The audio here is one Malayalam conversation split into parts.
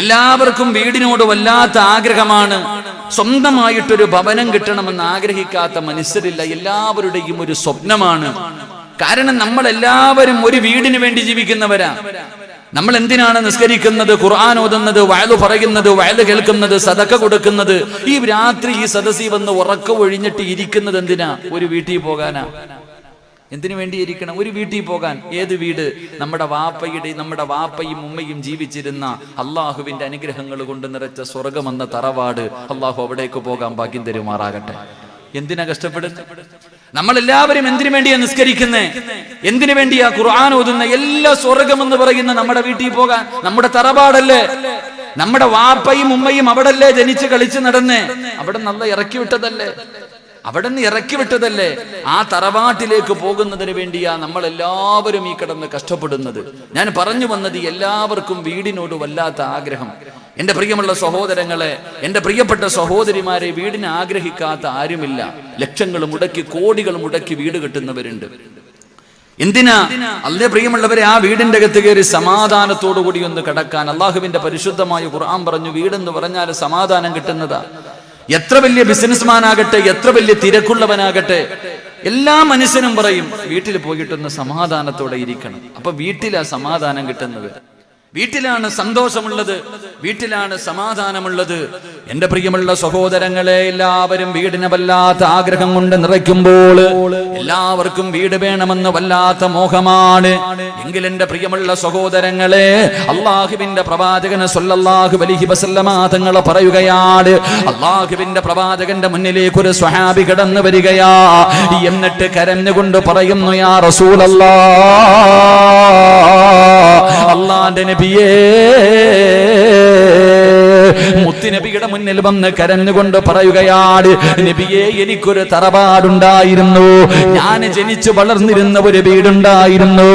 എല്ലാവർക്കും വീടിനോട് വല്ലാത്ത ആഗ്രഹമാണ്. സ്വന്തമായിട്ടൊരു ഭവനം കിട്ടണമെന്ന് ആഗ്രഹിക്കാത്ത മനുഷ്യരില്ല. എല്ലാവരുടെയും ഒരു സ്വപ്നമാണ്. കാരണം നമ്മൾ എല്ലാവരും ഒരു വീടിന് വേണ്ടി ജീവിക്കുന്നവരാ. നമ്മൾ എന്തിനാണ് നിസ്കരിക്കുന്നത്, ഖുർആൻ ഓതുന്നത്, വഅദ് പറയുന്നത്, വഅദ് കേൾക്കുന്നത്, സദഖ കൊടുക്കുന്നത്? ഈ രാത്രി ഈ സദസ്സിൽ വന്ന് ഉറക്കം ഒഴിഞ്ഞിട്ട് ഇരിക്കുന്നത് എന്തിനാ? ഒരു വീട്ടിൽ പോകാനാ. എന്തിനു വേണ്ടി ഇരിക്കണം? ഒരു വീട്ടിൽ പോകാൻ. ഏത് വീട്? നമ്മുടെ വാപ്പയും ഉമ്മയും ജീവിച്ചിരുന്ന അള്ളാഹുവിന്റെ അനുഗ്രഹങ്ങൾ കൊണ്ട് നിറച്ച സ്വർഗമെന്ന തറവാട്. അള്ളാഹു അവിടേക്ക് പോകാൻ ഭാഗ്യം തരുമാറാകട്ടെ. എന്തിനാ കഷ്ടപ്പെടുന്നത്? നമ്മളെല്ലാവരും എന്തിനു വേണ്ടിയാ നിസ്കരിക്കുന്നേ? എന്തിനു വേണ്ടിയാ ഖുർആൻ ഓതുന്ന? എല്ലാ സ്വർഗമെന്ന് പറയുന്ന നമ്മുടെ വീട്ടിൽ പോകാൻ. നമ്മുടെ തറവാടല്ലേ? നമ്മുടെ വാപ്പയും ഉമ്മയും അവിടല്ലേ ജനിച്ച് കളിച്ച് നടന്നേ? അവിടെ നല്ല ഇറക്കി വിട്ടതല്ലേ? ആ തറവാട്ടിലേക്ക് പോകുന്നതിന് വേണ്ടിയാ നമ്മൾ എല്ലാവരും ഈ കിടന്ന് കഷ്ടപ്പെടുന്നത്. ഞാൻ പറഞ്ഞു വന്നത്, എല്ലാവർക്കും വീടിനോട് വല്ലാത്ത ആഗ്രഹം. എന്റെ പ്രിയമുള്ള സഹോദരങ്ങളെ, എന്റെ പ്രിയപ്പെട്ട സഹോദരിമാരെ, വീടിനെ ആഗ്രഹിക്കാത്ത ആരുമില്ല. ലക്ഷങ്ങൾ മുടക്കി, കോടികൾ മുടക്കി വീട് കെട്ടുന്നവരുണ്ട്. എന്തിനാ? അല്ലേ പ്രിയമുള്ളവരെ, ആ വീടിന്റെ അകത്ത് കയറി സമാധാനത്തോടു കൂടി ഒന്ന് കിടക്കാൻ. അള്ളാഹുവിന്റെ പരിശുദ്ധമായ ഖുർആൻ പറഞ്ഞു, വീടെന്ന് പറഞ്ഞാൽ സമാധാനം കിട്ടുന്നതാ. എത്ര വലിയ ബിസിനസ്മാൻ ആകട്ടെ, എത്ര വലിയ തിരക്കുള്ളവനാകട്ടെ, എല്ലാ മനുഷ്യനും പറയും വീട്ടിൽ പോയിട്ടൊന്ന് സമാധാനത്തോടെ ഇരിക്കണം. അപ്പൊ വീട്ടിലാ സമാധാനം കിട്ടുന്നത്, വീട്ടിലാണ് സന്തോഷമുള്ളത്, വീട്ടിലാണ് സമാധാനമുള്ളത്. എന്റെ പ്രിയമുള്ള സഹോദരങ്ങളെ, എല്ലാവരും വീടിനെ വല്ലാത്ത ആഗ്രഹം കൊണ്ട് നിറയ്ക്കുമ്പോൾ എല്ലാവർക്കും വീട് വേണമെന്ന് വല്ലാത്ത മോഹമാണ്. എങ്കിൽ എന്റെ പ്രിയമുള്ള സഹോദരങ്ങളെ, അള്ളാഹുവിന്റെ പ്രവാചകൻ സ്വല്ലല്ലാഹു അലൈഹി വസല്ലമ തങ്ങൾ പറയുകയാണ്, അള്ളാഹുവിന്റെ പ്രവാചകന്റെ മുന്നിലേക്ക് ഒരു സ്വഹാബി കടന്നു വരികയാ. എന്നിട്ട് കരഞ്ഞുകൊണ്ട് പറയുന്നു, യാ റസൂലല്ലാഹ്, അല്ലാഹുവിന്റെ നബിയേ, മുത്തുനബിയുടെ മുന്നിൽ വന്ന് കരഞ്ഞുകൊണ്ട് പറയുകയാണ്, നബിയേ, എനിക്കൊരു തറവാടുണ്ടായിരുന്നു, ഞാൻ ജനിച്ചു വളർന്നിരുന്ന ഒരു വീടുണ്ടായിരുന്നു.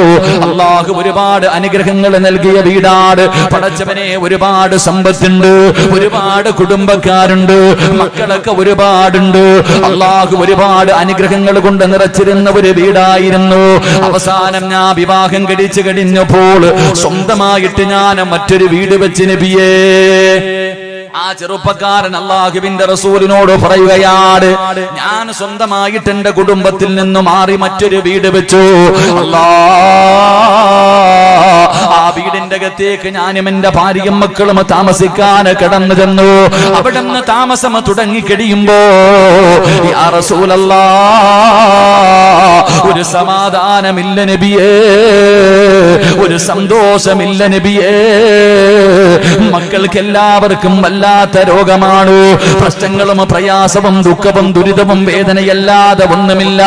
അള്ളാഹു ഒരുപാട് അനുഗ്രഹങ്ങൾ നൽകിയ വീടാണ്. പടച്ചവനെ, ഒരുപാട് സമ്പത്തുണ്ട്, ഒരുപാട് കുടുംബക്കാരുണ്ട്, മക്കളൊക്കെ ഒരുപാടുണ്ട്. അള്ളാഹു ഒരുപാട് അനുഗ്രഹങ്ങൾ കൊണ്ട് നിറച്ചിരുന്ന ഒരു വീടായിരുന്നു. അവസാനം ഞാൻ വിവാഹം കഴിച്ചു കഴിഞ്ഞപ്പോൾ സ്വന്തമായിട്ട് ഞാൻ മറ്റൊരു വീട് വെച്ച് നബിയേ. ആ ചെറുപ്പക്കാരൻ അള്ളാഹുവിന്റെ റസൂലിനോട് പറയുകയാണ്, ഞാൻ സ്വന്തമായിട്ട് എന്റെ കുടുംബത്തിൽ നിന്ന് മാറി മറ്റൊരു വീട് വെച്ചു. ആ വീടിന്റെ അകത്തേക്ക് ഞാനും എന്റെ ഭാര്യയും മക്കളും താമസിക്കാൻ കടന്നു ചെന്നു. അവിടെ നിന്ന് താമസം തുടങ്ങി കഴിയുമ്പോ, യാ റസൂലല്ലാഹ്, ഒരു സമാധാനമില്ല നബിയേ, ഒരു സന്തോഷമില്ല നബിയേ. മക്കൾക്ക് എല്ലാവർക്കും വല്ലാത്ത രോഗമാണ്. പ്രശ്നങ്ങളും പ്രയാസവും ദുഃഖവും ദുരിതവും വേദനയല്ലാതെ ഒന്നുമില്ല.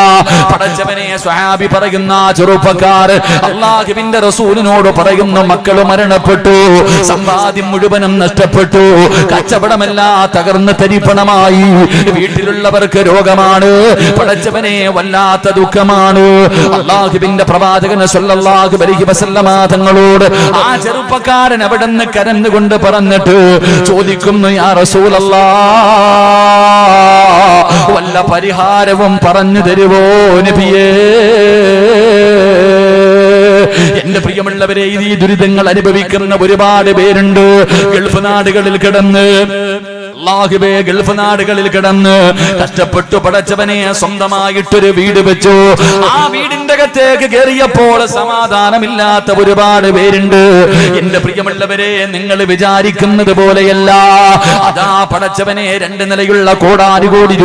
പടച്ചവനെ, സ്വഹാബി പറയുന്ന ചെറുപ്പക്കാർ അള്ളാഹുവിന്റെ റസൂലിനോട് പറയുന്നു, മക്കള് മരണപ്പെട്ടു, സമ്പാദ്യം മുഴുവനും നഷ്ടപ്പെട്ടു, കച്ചവടമെല്ലാം തകർന്ന് തരിപ്പണമായി, വീട്ടിലുള്ളവർക്ക് രോഗമാണ്. പടച്ചവനെ, വല്ലാത്ത ദുഃഖമാണ്. അള്ളാഹുവിന്റെ പ്രവാചകൻ സ്വല്ലല്ലാഹു അലൈഹി വസല്ലമ തങ്ങളോട് ആ ചെറുപ്പക്കാരൻ അവിടെ നിന്ന് കരഞ്ഞുകൊണ്ട് പറഞ്ഞിട്ട് ചോദിക്കുന്നു, യാ റസൂലല്ലാഹ്, വല്ല പരിഹാരവും പറഞ്ഞു തരുവോ നബിയേ? എന്റെ പ്രിയമുള്ളവരെ, ഈ ദുരിതങ്ങൾ അനുഭവിക്കുന്ന ഒരുപാട് പേരുണ്ട്. ഗൾഫ് നാടുകളിൽ കിടന്ന്, അല്ലാഹുവേ, ഗൾഫ് നാടുകളിൽ കിടന്ന് കഷ്ടപ്പെട്ടു പടച്ചവനെ സ്വന്തമായിട്ടൊരു വീട് വെച്ചു. ആ വീടിന്റെ അകത്തേക്ക് കയറിയപ്പോൾ സമാധാനമില്ലാത്ത ഒരുപാട് പേരുണ്ട്. എന്റെ പ്രിയമുള്ളവരെ, നിങ്ങൾ വിചാരിക്കുന്നത് പോലെയല്ല. അതാ പടച്ചവനെ, 2 നിലയുള്ള കോടാനുകോടി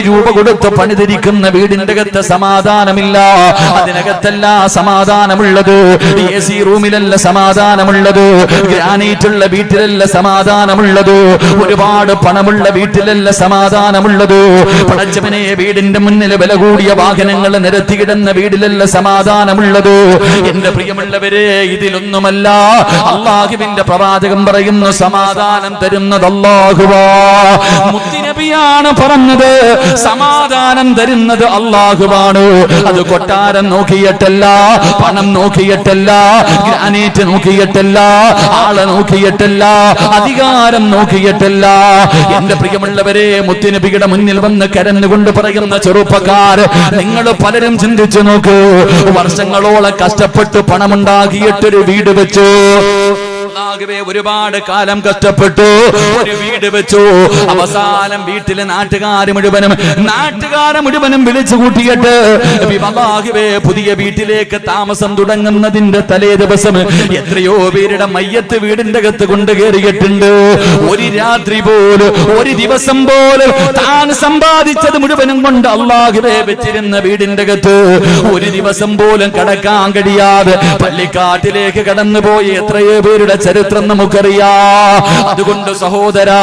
രൂപ കൊടുത്ത് പണിതിരിക്കുന്ന വീടിന്റെ അകത്ത് സമാധാനമില്ല. അതിനകത്തല്ല സമാധാനമുള്ളത്, AC റൂമിലല്ല സമാധാനമുള്ളത്, ഗ്രാനൈറ്റുള്ള വീട്ടിലല്ല സമാധാനമുള്ളത്, ഒരുപാട് പണമുള്ള വീട്ടിലല്ല സമാധാനമുള്ളത്. പടച്ചവനെ, വീടിന്റെ മുന്നിൽ വില കൂടിയ വാഹനങ്ങൾ നിരത്തിയിടുന്ന വീടിലല്ല സമാധാനമുള്ളത്. എന്റെ പ്രിയമുള്ളവരെ, ഇതിലൊന്നുമല്ല. അള്ളാഹുവിന്റെ പ്രവാചകൻ പറയുന്നു, സമാധാനം തരുന്നത് അല്ലാഹുവാ. മുത്തുനബിയാണ് പറഞ്ഞത്, സമാധാനം തരുന്നത് അല്ലാഹുവാണ്. അത് കൊട്ടാരം നോക്കിയിട്ടല്ല, പണം നോക്കിയിട്ടല്ല, ഗ്രാനൈറ്റ് നോക്കിയിട്ടല്ല, ആളെ നോക്കിയിട്ടല്ല, അധികാരം നോക്കിയിട്ടല്ല. എന്റെ പ്രിയമുള്ളവരെ, മുത്തുനബിയുടെ മുന്നിൽ വന്ന് കരഞ്ഞുകൊണ്ട് പറയുന്ന ചെറുപ്പക്കാർ, നിങ്ങൾ പലരും ചിന്തിച്ചു നോക്കൂ, വർഷങ്ങളോളം കഷ്ടപ്പെട്ട് പണമുണ്ടാക്കിയിട്ടൊരു വീട് വെച്ചു, അല്ലാഹുവേ ഒരുപാട് കാലം കഷ്ടപ്പെട്ടു, ഒരു വീട് വെച്ചു. അവസാനം വീട്ടിലെ നാട്ടുകാരെ മുഴുവനും വിളിച്ചു കൂട്ടിയിട്ട് അല്ലാഹുവേ പുതിയ വീട്ടിലേക്ക് താമസം തുടങ്ങുന്നതിന്റെ തലേ ദിവസം എത്രയോ പേരുടെ മയ്യത്ത് വീടിന്റെ അകത്ത് കൊണ്ട് കയറിയിട്ടുണ്ട്. ഒരു രാത്രി പോലും, ഒരു ദിവസം പോലും താൻ സമ്പാദിച്ചത് മുഴുവനും കൊണ്ട് അല്ലാഹുവേ വെച്ചിരുന്ന വീടിന്റെ അകത്ത് ഒരു ദിവസം പോലും കടക്കാൻ കഴിയാതെ പള്ളിക്കാട്ടിലേക്ക് കടന്നുപോയി എത്രയോ പേരുടെ ചരിത്രം നമുക്കറിയാം. അതുകൊണ്ട് സഹോദരാ,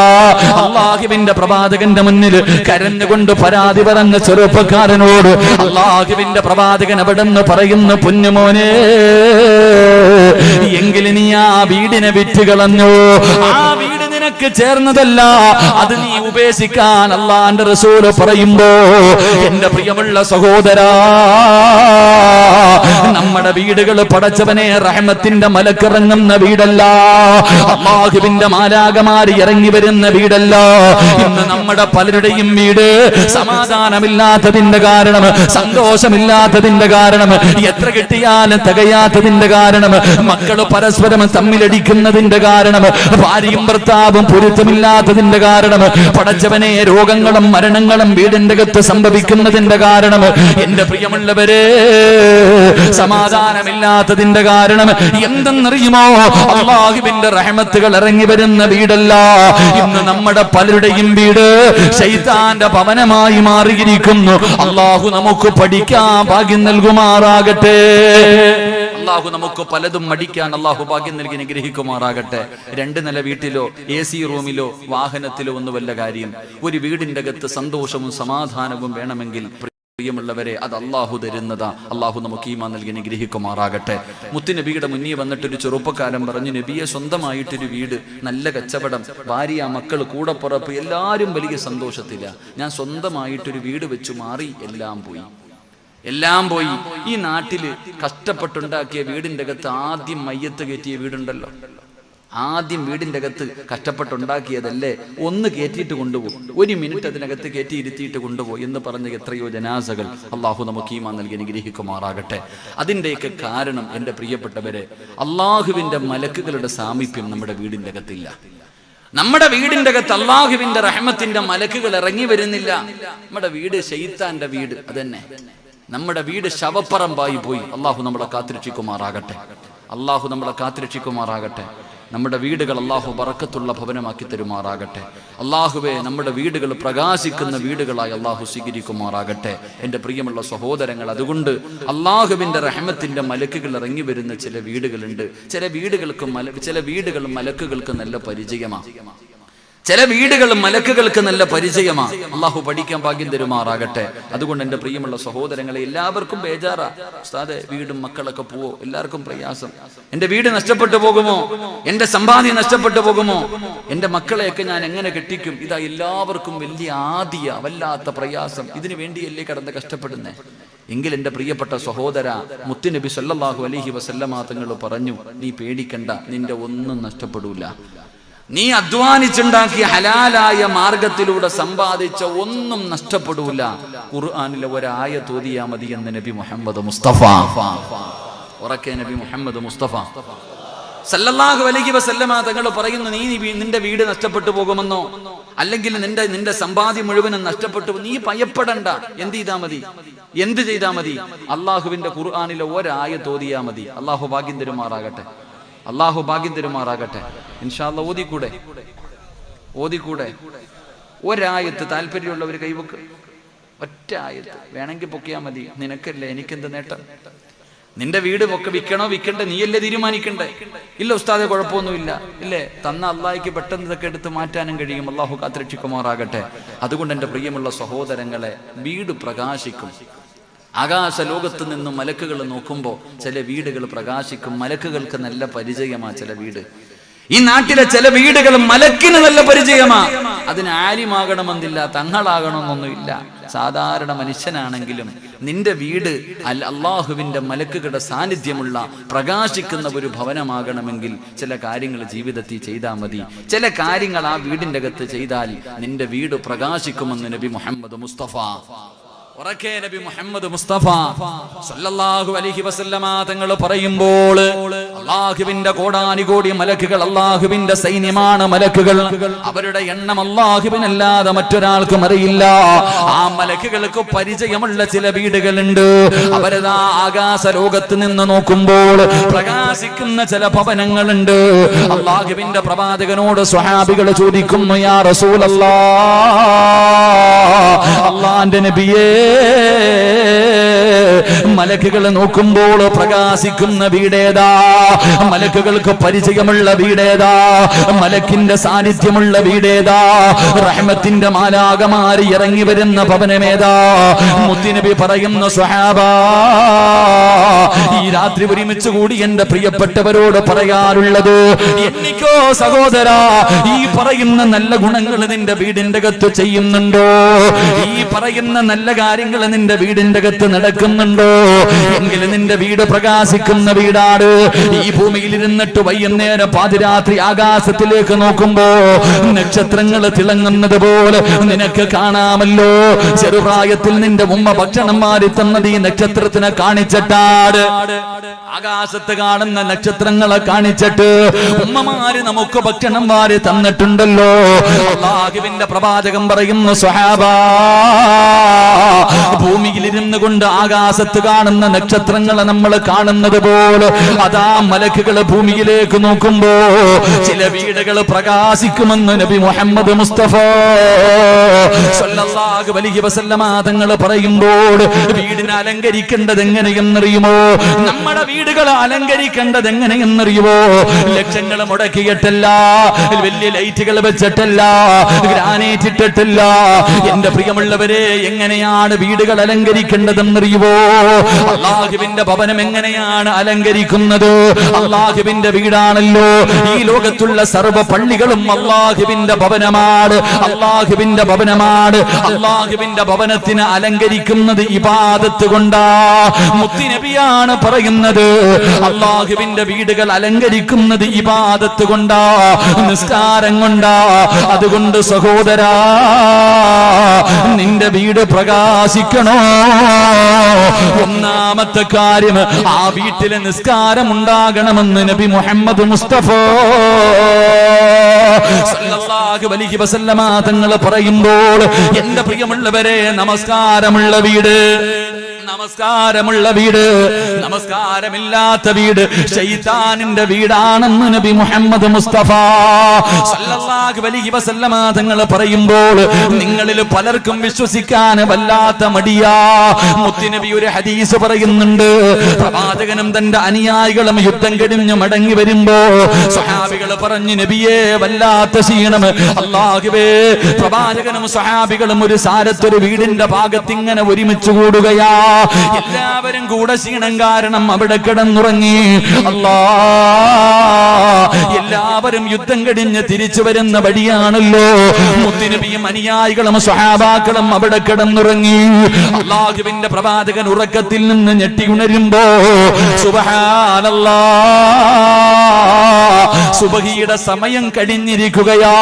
അല്ലാഹുവിന്റെ പ്രവാചകന്റെ മുന്നിൽ കരഞ്ഞുകൊണ്ട് പരാതി പറഞ്ഞ ചെറുപ്പക്കാരനോട് അല്ലാഹുവിന്റെ പ്രവാചകൻ അവിടെന്ന് പറയുന്നു, പൊന്നുമോനെ, എങ്കിൽ നീ ആ വീടിനെ വിറ്റ് കളഞ്ഞു. ആ വീട് നിനക്ക് ചേർന്നതല്ല, അത് നീ ഉപേക്ഷിക്കാൻ അല്ലാഹുവിന്റെ റസൂല് പറയുമ്പോ എന്റെ പ്രിയമുള്ള സഹോദരാ, നമ്മുടെ വീടുകൾ പടച്ചവനെ റഹ്മത്തിന്റെ മലക്കിറങ്ങുന്ന വീടല്ല, അല്ലാഹുവിന്റെ മാലാഖമാർ ഇറങ്ങി വരുന്ന വീടല്ല. ഇന്ന് നമ്മുടെ പലരുടെയും വീട് സമാധാനമില്ലാത്തതിന്റെ കാരണം, സന്തോഷമില്ലാത്തതിന്റെ കാരണം, എത്ര കിട്ടിയാലും തികയാത്തതിന്റെ കാരണം, മക്കൾ പരസ്പരം തമ്മിലടിക്കുന്നതിന്റെ കാരണം, ഭാര്യയും ഭർത്താവും പൊരുത്തമില്ലാത്തതിന്റെ കാരണം, പടച്ചവനെ രോഗങ്ങളും മരണങ്ങളും വീടിന്റെ അകത്ത് സംഭവിക്കുന്നതിന്റെ കാരണം, എന്റെ പ്രിയമുള്ളവരെ സമാധാനമില്ലാത്തതിന്റെ കാരണം എന്തെന്നറിയുമോ? അല്ലാഹുവിന്റെ റഹ്മത്തുകൾ ഇറങ്ങി വരുന്ന വീടല്ല. ഇന്ന് നമ്മുടെ പലരുടെയും വീട് ശൈത്താന്റെ ഭവനമായി മാറിയിരിക്കുന്നു. അല്ലാഹു നമുക്ക് പഠിക്കാൻ ഭാഗ്യം നൽകുമാറാകട്ടെ. അല്ലാഹു നമുക്ക് പലതും മടിക്കാൻ അല്ലാഹു ഭാഗ്യം നൽകി അനുഗ്രഹിക്കുമാറാകട്ടെ. 2 നില വീട്ടിലോ AC റൂമിലോ വാഹനത്തിലോ ഒന്നും വല്ല കാര്യം. ഒരു വീടിന്റെ അകത്ത് സന്തോഷവും സമാധാനവും വേണമെങ്കിൽ പ്രിയമുള്ളവരെ അത് അല്ലാഹു തരുന്നതാ. അല്ലാഹു നമുക്ക് ഈമാൻ നൽകി അനുഗ്രഹിക്കുമാറാകട്ടെ. മുത്തുനബിയുടെ മുന്നിൽ വന്നിട്ടൊരു ചെറുപ്പക്കാരൻ പറഞ്ഞു, നബിയെ, സ്വന്തമായിട്ടൊരു വീട്, നല്ല കച്ചവടം, ഭാര്യ, മക്കൾ, കൂടപ്പുറപ്പ്, എല്ലാവരും വലിയ സന്തോഷത്തില. ഞാൻ സ്വന്തമായിട്ടൊരു വീട് വെച്ചു മാറി, എല്ലാം പോയി. ഈ നാട്ടില് കഷ്ടപ്പെട്ടുണ്ടാക്കിയ വീടിന്റെ അകത്ത് ആദ്യം മയ്യത്ത് കയറ്റിയ വീടുണ്ടല്ലോ, ആദ്യം വീടിന്റെ അകത്ത് കഷ്ടപ്പെട്ടുണ്ടാക്കിയതല്ലേ, ഒന്ന് കയറ്റിയിട്ട് കൊണ്ടുപോകും, 1 മിനിറ്റ് അതിനകത്ത് കയറ്റി ഇരുത്തിയിട്ട് കൊണ്ടുപോയി എന്ന് പറഞ്ഞ എത്രയോ ജനാസകൾ. അല്ലാഹു നമുക്ക് ഈമാൻ നൽകി അനുഗ്രഹിക്കുമാറാകട്ടെ. അതിൻ്റെയൊക്കെ കാരണം എൻ്റെ പ്രിയപ്പെട്ടവരെ, അല്ലാഹുവിന്റെ മലക്കുകളുടെ സാമീപ്യം നമ്മുടെ വീടിന്റെ അകത്തില്ല. നമ്മുടെ വീടിന്റെ അകത്ത് അല്ലാഹുവിന്റെ റഹ്മത്തിന്റെ മലക്കുകൾ ഇറങ്ങി വരുന്നില്ല. നമ്മുടെ വീട് ശൈത്താന്റെ വീട്, അതന്നെ നമ്മുടെ വീട് ശവപ്പറമ്പായി പോയി. അല്ലാഹു നമ്മളെ കാത്തിരക്ഷിക്കുമാറാകട്ടെ. നമ്മുടെ വീടുകൾ അല്ലാഹു ബറക്കത്തുള്ള ഭവനമാക്കി തരുമാറാകട്ടെ. അല്ലാഹുവേ, നമ്മുടെ വീടുകൾ പ്രകാശിക്കുന്ന വീടുകളായി അല്ലാഹു സ്വീകരിക്കുമാറാകട്ടെ. എൻ്റെ പ്രിയമുള്ള സഹോദരങ്ങൾ, അതുകൊണ്ട് അല്ലാഹുവിൻ്റെ റഹ്മത്തിൻ്റെ മലക്കുകൾ ഇറങ്ങി വരുന്ന ചില വീടുകളുണ്ട്. ചില വീടുകൾ മലക്കുകൾക്ക് നല്ല പരിചയമാണ്. ചില വീടുകൾ മലക്കുകൾക്ക് നല്ല പരിചയമാണ്. അല്ലാഹു പഠിക്കാൻ ഭാഗ്യം തരുമാറാകട്ടെ. അതുകൊണ്ട് എൻ്റെ പ്രിയമുള്ള സഹോദരങ്ങളെ, എല്ലാവർക്കും ബേജാറാ, ഉസ്താദേ വീടും മക്കളൊക്കെ പോവോ, എല്ലാവർക്കും പ്രയാസം. എൻ്റെ വീട് നഷ്ടപ്പെട്ടു പോകുമോ, എൻ്റെ സമ്പാദ്യം നഷ്ടപ്പെട്ടു പോകുമോ, എൻ്റെ മക്കളെയൊക്കെ ഞാൻ എങ്ങനെ കെട്ടിക്കും? ഇതാ എല്ലാവർക്കും വലിയ വല്ലാത്ത പ്രയാസം. ഇതിനു വേണ്ടിയല്ലേ കടന്ന് കഷ്ടപ്പെടുന്നേ? എങ്കിൽ എൻ്റെ പ്രിയപ്പെട്ട സഹോദര, മുത്തുനബി സല്ലല്ലാഹു അലൈഹി വസല്ലമ തങ്ങൾ പറഞ്ഞു, നീ പേടിക്കണ്ട, നിന്റെ ഒന്നും നഷ്ടപ്പെടൂല. നീ അധ്വാനിച്ചുണ്ടാക്കിയ ഹലാലായ മാർഗത്തിലൂടെ സമ്പാദിച്ച ഒന്നും നഷ്ടപ്പെടൂല. ഖുർആനിലെ ഒരായത്ത് ഓതിയാ മതി എന്ന് നബി മുഹമ്മദ് മുസ്തഫ. ഉറക്കെ നബി മുഹമ്മദ് മുസ്തഫ സല്ലല്ലാഹു അലൈഹി വസല്ലമ തങ്ങൾ പറയുന്നു, നിന്റെ വീട് നഷ്ടപ്പെട്ടു പോകുമെന്നോ, അല്ലെങ്കിൽ നിന്റെ സമ്പാദ്യം മുഴുവനും നഷ്ടപ്പെട്ടു, നീ ഭയപ്പെടണ്ട. എന്ത് ചെയ്താ മതി? അള്ളാഹുവിന്റെ ഖുർആനിലെ ഒരായത്ത് ഓതിയാ മതി. അള്ളാഹു ഭാഗ്യം തരുമാറാകട്ടെ. ഇൻഷാ അല്ലാഹ് ഓതിക്കൂടെ? ഒരായത്ത് താല്പര്യമുള്ളവർ കൈവക്ക്. ഒറ്റ ആയത്ത് വേണമെങ്കിൽ പൊക്കിയാ മതി. നിനക്കല്ലേ, എനിക്കെന്ത് നേട്ടം? നിന്റെ വീട് വിൽക്കണോ വിൽക്കണ്ടേ നീയല്ലേ തീരുമാനിക്കണ്ടേ? ഇല്ല ഉസ്താദെ, കുഴപ്പമൊന്നുമില്ല. ഇല്ലേ, തന്ന അള്ളാഹിക്ക് പെട്ടെന്ന് ഇതൊക്കെ എടുത്ത് മാറ്റാനും കഴിയും. അള്ളാഹു കാത്തുരക്ഷിക്കുമാറാകട്ടെ. അതുകൊണ്ട് എൻ്റെ പ്രിയമുള്ള സഹോദരങ്ങളെ, വീട് പ്രകാശിക്കും. ആകാശ ലോകത്ത് നിന്നും മലക്കുകൾ നോക്കുമ്പോൾ ചില വീടുകൾ പ്രകാശിക്കും. മലക്കുകൾക്ക് നല്ല പരിചയമാ ചില വീട്. ഈ നാട്ടിലെ ചില വീടുകൾ മലക്കിന് നല്ല പരിചയമാ. അതിന് ആലിമാകണമെന്നില്ല, തങ്ങളാകണമെന്നൊന്നുമില്ല. സാധാരണ മനുഷ്യനാണെങ്കിലും നിന്റെ വീട് അല്ലാഹുവിന്റെ മലക്കുകളുടെ സാന്നിധ്യമുള്ള പ്രകാശിക്കുന്ന ഒരു ഭവനമാകണമെങ്കിൽ ചില കാര്യങ്ങൾ ജീവിതത്തിൽ ചെയ്താൽ മതി. ചില കാര്യങ്ങൾ ആ വീടിന്റെ അകത്ത് ചെയ്താൽ നിന്റെ വീട് പ്രകാശിക്കുമെന്ന് നബി മുഹമ്മദ് മുസ്തഫ. ഉറക്കെ നബി മുഹമ്മദ് മുസ്തഫ സല്ലല്ലാഹു അലൈഹി വസല്ലമ തങ്ങൾ പറയുമ്പോൾ അല്ലാഹുവിന്റെ കോടാനുകോടി മലക്കുകൾ, അല്ലാഹുവിന്റെ സൈന്യമാണ് മലക്കുകൾ. അവരുടെ എണ്ണം അല്ലാഹുവിനല്ലാതെ മറ്റൊരാൾക്കും അറിയില്ല. ആ മലക്കുകൾക്ക് പരിചയമുള്ള ചില വീടുകളുണ്ട്. അവരതാ ആകാശ ലോകത്ത് നിന്ന് നോക്കുമ്പോൾ പ്രകാശിക്കുന്ന ചില ഭവനങ്ങളുണ്ട്. അല്ലാഹുവിന്റെ പ്രവാചകനോട് സ്വഹാബികൾ ചോദിക്കുന്നു, യാ റസൂലല്ലാഹ്, അല്ലാഹുവിന്റെ നബിയേ, മലക്കുകൾ നോക്കുമ്പോൾ പ്രകാശിക്കുന്ന വീടേതാ? മലക്കുകൾക്ക് പരിചയമുള്ള വീടേതാ? മലക്കിന്റെ സാന്നിധ്യമുള്ള വീടേതാ? റഹ്മത്തിന്റെ മാലാകമാരി ഇറങ്ങി വരുന്ന ഭവനമേതാ? മുത്തുനബി പറയുന്ന സ്വഹാബാ, ഈ രാത്രി ഒരുമിച്ച് കൂടി എന്റെ പ്രിയപ്പെട്ടവരോട് പറയാറുള്ളത്, എനിക്കോ സഹോദരാ, ഈ പറയുന്ന നല്ല ഗുണങ്ങൾ നിന്റെ വീടിന്റെ അകത്ത് ചെയ്യുന്നുണ്ടോ? ഈ പറയുന്ന നല്ല കാര്യങ്ങൾ നിന്റെ വീടിന്റെ അകത്ത് നടക്കുന്നുണ്ടോ? എങ്കിൽ നിന്റെ വീട് പ്രകാശിക്കുന്ന വീടാണ്. ഈ ഭൂമിയിൽ ഇരുന്നിട്ട് വൈകുന്നേരം പാതിരാത്രി ആകാശത്തിലേക്ക് നോക്കുമ്പോ നക്ഷത്രങ്ങൾ തിളങ്ങുന്നത് പോലെ നിനക്ക് കാണാമല്ലോ. ചെറുപ്രായത്തിൽ നിന്റെ ഉമ്മ ഭക്ഷണം മാറി തന്നത് ഈ നക്ഷത്രത്തിനെ കാണിച്ചിട്ടാണ്. ആകാശത്ത് കാണുന്ന നക്ഷത്രങ്ങളെ കാണിച്ചിട്ട് ഉമ്മമാര് നമുക്ക് ഭക്ഷണം മാറി തന്നിട്ടുണ്ടല്ലോ. അല്ലാഹുവിന്റെ പ്രവാചകൻ പറയുന്നു, സ്വഹാബാ, ഭൂമിയിൽ ഇരുന്നു കൊണ്ട് ആകാശത്ത് കാണുന്ന നക്ഷത്രങ്ങളെ നമ്മൾ കാണുന്നത് പോലെ അതാ മലക്കുകൾ ഭൂമിയിലേക്ക് നോക്കുമ്പോ ചില വീടുകൾ പ്രകാശിക്കുമെന്ന് നബി മുഹമ്മദ് മുസ്തഫ സല്ലല്ലാഹു അലൈഹി വസല്ലമ തങ്ങൾ പറയുമ്പോൾ വീടിനെ അലങ്കരിക്കേണ്ടത് എങ്ങനെയെന്നറിയുമോ? നമ്മുടെ വീടുകൾ അലങ്കരിക്കേണ്ടത് എങ്ങനെയെന്നറിയുമോ? ലക്ഷങ്ങൾ മുടക്കിയിട്ടല്ല, വലിയ ലൈറ്റുകൾ വെച്ചിട്ടല്ല, ഗ്രാനൈറ്റ് ഇട്ടിട്ടില്ല. എന്റെ പ്രിയമുള്ളവരെ, എങ്ങനെയാണ് വീടുകൾ അലങ്കരിക്കേണ്ടതെന്നറിയുമോ? അല്ലാഹുവിന്റെ ഭവനം എങ്ങനെയാണ് അലങ്കരിക്കുന്നത്? അല്ലാഹുവിന്റെ വീടാണല്ലോ. ഈ ലോകത്തുള്ള സർവ്വ പള്ളികളും അല്ലാഹുവിന്റെ ഭവനമാണ്. അല്ലാഹുവിന്റെ ഭവനമാണ്. അല്ലാഹുവിന്റെ ഭവനത്തിന് അലങ്കരിക്കുന്നത് ഇബാദത്ത് കൊണ്ടാ. മുത്തുനബിയാണ് പറയുന്നത്, അല്ലാഹുവിന്റെ വീടുകൾ അലങ്കരിക്കുന്നത് ഇബാദത്ത് കൊണ്ടാ, നിസ്കാരം കൊണ്ടാ. അതുകൊണ്ട് സഹോദരാ, നിന്റെ വീട് പ്രകാശിക്കണോ? ഒന്നാമത്തെ കാര്യം, ആ വീട്ടിലെ നിസ്കാരം ഉണ്ടാകണമെന്ന് നബി മുഹമ്മദ് മുസ്തഫ സല്ലല്ലാഹു അലൈഹി വസല്ലമ തങ്ങൾ പറയുമ്പോൾ, എന്റെ പ്രിയമുള്ളവരെ, നമസ്കാരമുള്ള വീട്, നമസ്കാരമുള്ള വീട്, നമസ്കാരമില്ലാത്ത വീട് ശൈത്താനിന്റെ വീടാണെന്ന് നബി മുഹമ്മദ് മുസ്തഫ സല്ലല്ലാഹു അലൈഹി വസല്ലമ തങ്ങൾ പറയുമ്പോൾ നിങ്ങളിൽ പലർക്കും വിശ്വസിക്കാൻ വല്ലാത്ത മടിയാ. മുത്തുനബി ഒരു ഹദീസ് പറയുന്നുണ്ട്, പ്രവാചകനും തന്റെ അനുയായികളും യുദ്ധം കഴിഞ്ഞ് മടങ്ങി വരുമ്പോ സ്വഹാബികൾ പറഞ്ഞു, നബിയേ, വല്ലാത്ത ക്ഷീണം. അല്ലാഹുവേ, പ്രവാചകനും സ്വഹാബികളും ഒരു സാരത്തൊരു വീടിന്റെ ഭാഗത്ത് ഇങ്ങനെ ഒരുമിച്ച് കൂടുകയാ. എല്ലാവരും കൂടെ ക്ഷീണം കാരണം അവിടെ കിടന്നുറങ്ങി. എല്ലാവരും യുദ്ധം കഴിഞ്ഞ് തിരിച്ചു വരുന്ന വഴിയാണല്ലോ. മുത്തുനബിയും അനുയായികളും സ്വഹാബാക്കളും അവിടെ കിടന്നുറങ്ങി. അല്ലാഹുവിന്റെ പ്രവാചകൻ ഉറക്കത്തിൽ നിന്ന് ഞെട്ടി ഉണരുമ്പോ സുബ്ഹാനല്ലാഹ്, സുബഹിയുടെ സമയം കഴിഞ്ഞിരിക്കുകയാ.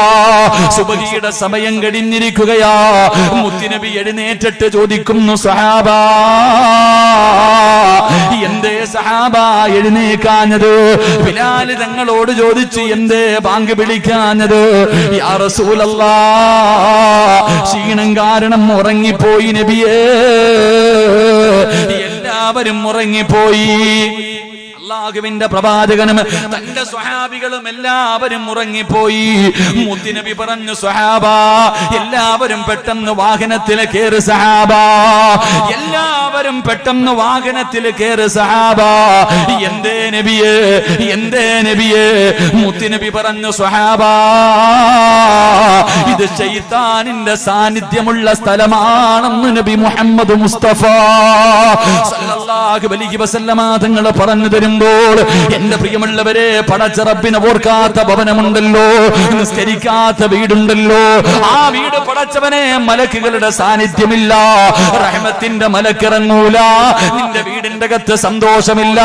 സുബഹിയുടെ സമയം കഴിഞ്ഞിരിക്കുകയാ. മുത്തുനബി എഴുന്നേറ്റിട്ട് ചോദിക്കുന്നു, സ്വഹാബാ, എന്തേ സഹാബ എഴുന്നേക്കാഞ്ഞത്? ബിലാൽ തങ്ങളോട് ചോദിച്ചു, എന്തേ ബാങ്ക് വിളിക്കാഞ്ഞത്? യാ റസൂലല്ലാഹ്, ക്ഷീണം കാരണം ഉറങ്ങിപ്പോയി നബിയേ. എല്ലാവരും ഉറങ്ങിപ്പോയി. അല്ലാഹുവിന്റെ പ്രവാചകനും തന്റെ സ്വഹാബികളും എല്ലാവരും ഉറങ്ങിപ്പോയി. മുത്തുനബി പറഞ്ഞു, സ്വഹാബാ, എല്ലാവരും പെട്ടെന്ന് വാഹനത്തിൽ കയറി. സഹാബാ, എല്ലാവരും പെട്ടെന്ന് വാഹനത്തിൽ കയറി. സഹാബാ, എന്തേ നബിയേ, എന്തേ നബിയേ? മുത്തുനബി പറഞ്ഞു, സ്വഹാബാ, ഇത് ശൈത്താനിന്റെ സാന്നിധ്യമുള്ള സ്ഥലമാണെന്ന് നബി മുഹമ്മദ് മുസ്തഫ സല്ലല്ലാഹു അലൈഹി വസല്ലമ തങ്ങൾ പറഞ്ഞു തരും. എന്റെ പ്രിയമുള്ളവരെ, പടച്ച റബ്ബിനെ ഓർക്കാത്ത ഭവനമുണ്ടല്ലോ, നിസ്കരിക്കാത്ത വീടുണ്ടല്ലോ. ആ വീട് പടച്ചവനെ മലക്കുകളുടെ സാന്നിധ്യമില്ല, റഹ്മത്തിന്റെ മലക്കിറങ്ങൂല. നിന്റെ വീടിന്റെ അകത്ത് സന്തോഷമില്ല,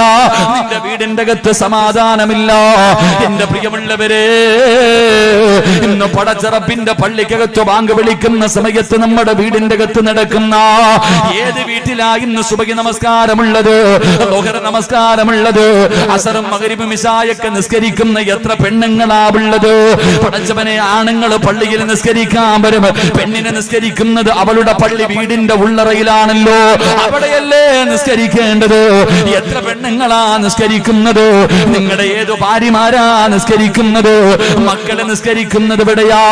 നിന്റെ വീടിന്റെ അകത്ത് സമാധാനമില്ല. എന്റെ പ്രിയമുള്ളവരെ, ഇന്ന് പടച്ചറപ്പിന്റെ പള്ളിക്കകത്ത് ബാങ്ക് വിളിക്കുന്ന സമയത്ത് നമ്മുടെ വീടിന്റെ അകത്ത് നടക്കുന്ന ഏത് വീട്ടിലാ ഇന്ന് സുബഹി നമസ്കാരമുള്ളത്, ളുഹർ നമസ്കാരമുള്ളത്, അസറും മഗ്രിബും ഇശായൊക്കെ നിസ്കരിക്കുന്ന എത്ര പെണ്ണുങ്ങളാ ഉള്ളത്? പടച്ചവനെ, ആണുങ്ങൾ പള്ളിയിൽ നിസ്കരിക്കാൻ വരും, പെണ്ണിനെ നിസ്കരിക്കുന്നത് അവളുടെ പള്ളി വീടിന്റെ ഉള്ളറയിലാണല്ലോ, അവിടെയല്ലേ നിസ്കരിക്കേണ്ടത്? എത്ര പെണ്ണുങ്ങളാ നിസ്കരിക്കുന്നത്? നിങ്ങളുടെ ഏതു ഭാര്യമാരാ നിസ്കരിക്കുന്നത്? മക്കളെ നിസ്കരിക്കുന്നത് എവിടെയാ?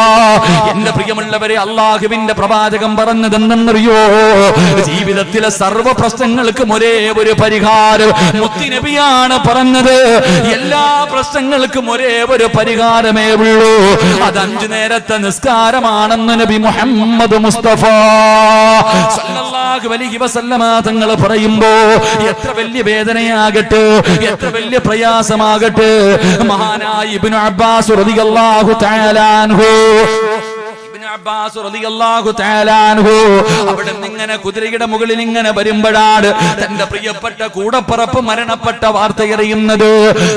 എന്റെ പ്രിയമുള്ളവരെ, അള്ളാഹുവിന്റെ പ്രവാചകൻ പറഞ്ഞതെന്നറിയോ? ജീവിതത്തിലെ സർവ്വ പ്രശ്നങ്ങൾക്കും ഒരേ ഒരു പരിഹാരം മുത്തുനബിയാണ് പറഞ്ഞത്. എല്ലാ പ്രശ്നങ്ങൾക്കും ഒരേ ഒരു പരിഹാരമേ ഉള്ളൂ, അത് 5 നേരത്തെ നിസ്കാരമാണെന്ന് നബി മുഹമ്മദ് മുസ്തഫ സല്ലല്ലാഹു അലൈഹി വസല്ലമ തങ്ങൾ പറയുമ്പോ എത്ര വലിയ വേദനയാകട്ടെ, എത്ര വലിയ പ്രയാസമാകട്ടെ, മഹാനായ ഇബ്നു അബ്ബാസ് റളിയല്ലാഹു തആല അൻഹു അവിടെ ഇങ്ങനെ കുതിരയുടെ മുകളിൽ ഇങ്ങനെ വരുമ്പോഴാണ് തന്റെ പ്രിയപ്പെട്ട കൂടപ്പറപ്പ് മരണപ്പെട്ട വാർത്തയറിയുന്നത്.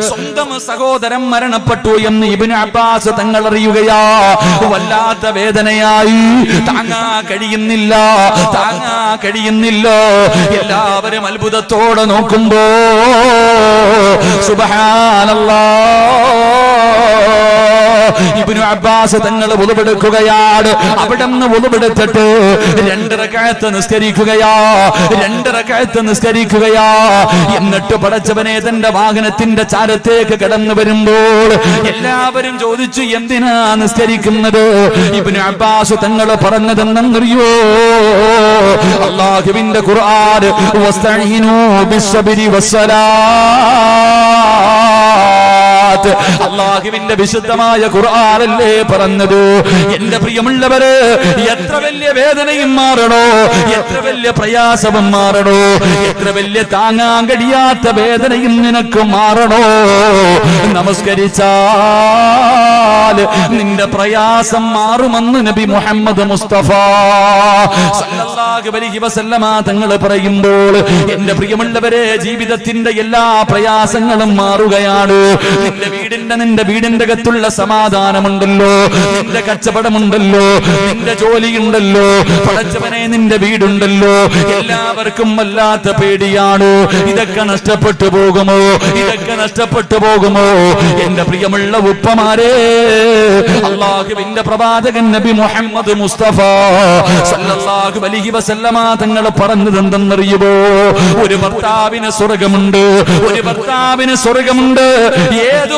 സ്വന്തം സഹോദരൻ മരണപ്പെട്ടു എന്ന് ഇബ്നു അബ്ബാസ് തങ്ങൾ അറിയുകയാ. വല്ലാത്ത വേദനയായി, താങ്ങാൻ കഴിയുന്നില്ല. എല്ലാവരും അത്ഭുതത്തോടെ നോക്കുമ്പോ ഇബ്നു അബ്ബാസ് തങ്ങൾ വുളുവെടുക്കുകയാണ്. അവിടെ നിന്ന് വുളുവെടുത്തിട്ട് 2 റക്അത്ത് നിസ്കരിക്കുകയാ. എന്നിട്ട് പടച്ചവനെ തന്റെ വാഹനത്തിന്റെ ചാരത്തേക്ക് കടന്നു വരുമ്പോൾ എല്ലാവരും ചോദിച്ചു, എന്തിനാ നിസ്കരിക്കുന്നത്? ഇബ്നു അബ്ബാസ് തങ്ങൾ പറഞ്ഞതെന്നറിയോ? അല്ലാഹുവിന്റെ ഖുർആൻ, വസ്തഈനൂ ബിസ്സബ്രി വസ്സലാത്ത്, അല്ലാഹുവിന്റെ വിശുദ്ധമായ ഖുർആനല്ലേ പറഞ്ഞത്. എന്റെ പ്രിയമുള്ളവരെ, എത്ര വലിയ വേദനയും മാറണോ, എത്ര വലിയ പ്രയാസവും മാറണോ, എത്ര വലിയ താങ്ങാൻ കഴിയാത്ത വേദനയും നിനക്ക് മാറണോ, നമസ്കരിച്ചാൽ നിന്റെ പ്രയാസം മാറുമെന്ന് നബി മുഹമ്മദ് മുസ്തഫ സല്ലല്ലാഹു അലൈഹി വസല്ലമ തങ്ങൾ പറയുമ്പോൾ എന്റെ പ്രിയമുള്ളവരെ, ജീവിതത്തിന്റെ എല്ലാ പ്രയാസങ്ങളും മാറുകയാണ്. നിന്റെ വീടിന്റെ അകത്തുള്ള സമാധാനമുണ്ടല്ലോ, നിന്റെ കച്ചവടമുണ്ടല്ലോ, നിന്റെ ജോലിയുണ്ടല്ലോ, പടച്ചവനെ നിന്റെ വീടുണ്ടല്ലോ, എല്ലാവർക്കും വല്ലാത്ത പേടിയാണ്. ഇതൊക്കെ നഷ്ടപ്പെട്ടു പോകുമോ? എന്റെ പ്രിയമുള്ള ഉപ്പമാരെ, അല്ലാഹുവിന്റെ പ്രവാചകൻ നബി മുഹമ്മദ് മുസ്തഫ സല്ലല്ലാഹു അലൈഹി വസല്ലമ തങ്ങൾ പറഞ്ഞതെന്തെന്നറിയുമോ? ഒരു ഭർത്താവിന് സ്വർഗമുണ്ട്. ഏതു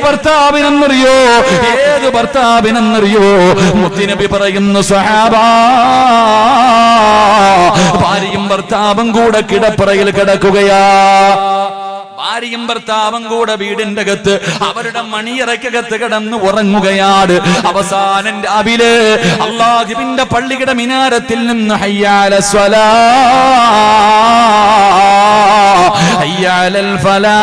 ഭർത്താവിനെന്നറിയോ? മുത്തുനബി പറയുന്നു, സ്വഹാബാ, ഭാര്യയും ഭർത്താവും കൂടെ കിടപ്പറയിൽ കിടക്കുകയാ. ഭാര്യയും ഭർത്താവും കൂടെ വീടിന്റെ അകത്ത് അവരുടെ മണിയറയ്ക്കകത്ത് കിടന്ന് ഉറങ്ങുകയാണ്. അവസാനം രാവിലെ അല്ലാഹുവിന്റെ പള്ളിയുടെ മിനാരത്തിൽ നിന്ന് ഹയ്യാല സ്വലാ, ഹയ്യാലൽ ഫലാ,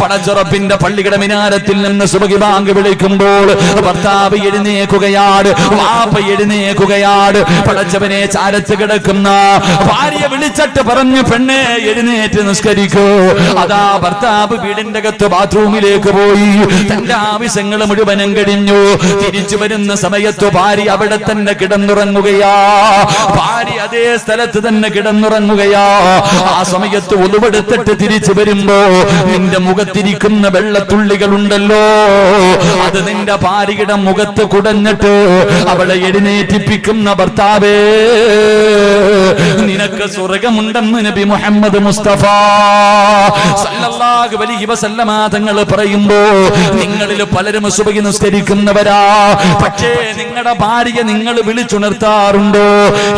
പടച്ചുറപ്പിന്റെ പള്ളിയുടെ മിനാരത്തിൽ നിന്ന് സുബഹി ബാങ്ക് വിളിക്കുമ്പോൾ ഭർത്താവ് എഴുന്നേക്കുകയാണ്, വാപ്പ എഴുന്നേക്കുകയാണ്. പടച്ചവനെ ചാരത്ത് കിടക്കുന്ന ഭാര്യ വിളിച്ചിട്ട് പറഞ്ഞു, പെണ്ണെ എഴുന്നേറ്റ് നിസ്കരിക്കൂ. അതാ ഭർത്താവ് വീടിന്റെ അകത്ത് ബാത്റൂമിലേക്ക് പോയി, തന്റെ ആവശ്യങ്ങൾ മുഴുവനും കഴിഞ്ഞു. തിരിച്ചു വരുന്ന സമയത്ത് ഭാര്യ അവിടെ തന്നെ കിടന്നുറങ്ങുകയാ. ഭാര്യ അതേ സ്ഥലത്ത് തന്നെ കിടന്നുറങ്ങുകയാ. ആ സമയത്ത് ഉളുവെടുത്തിട്ട് തിരിച്ചു വരുമ്പോ നിന്റെ മുഖത്തിരിക്കുന്ന വെള്ളത്തുള്ളികളുണ്ടല്ലോ, അത് നിന്റെ ഭാര്യയുടെ മുഖത്ത് കുടഞ്ഞിട്ട് അവളെ എഴുന്നേറ്റിപ്പിക്കുന്ന ഭർത്താവേ, നിനക്ക് സ്വർഗമുണ്ടെന്ന് നബി മുഹമ്മദ് മുസ്തഫ സല്ലല്ലാഹു അലൈഹി വസല്ലമ തങ്ങൾ പറയുമ്പോ നിങ്ങളിൽ പലരും സുബഹി നിസ്കരിക്കുന്നവരാ. പക്ഷേ നിങ്ങളുടെ ഭാര്യ നിങ്ങൾ വിളിച്ചുണർത്താറുണ്ടോ?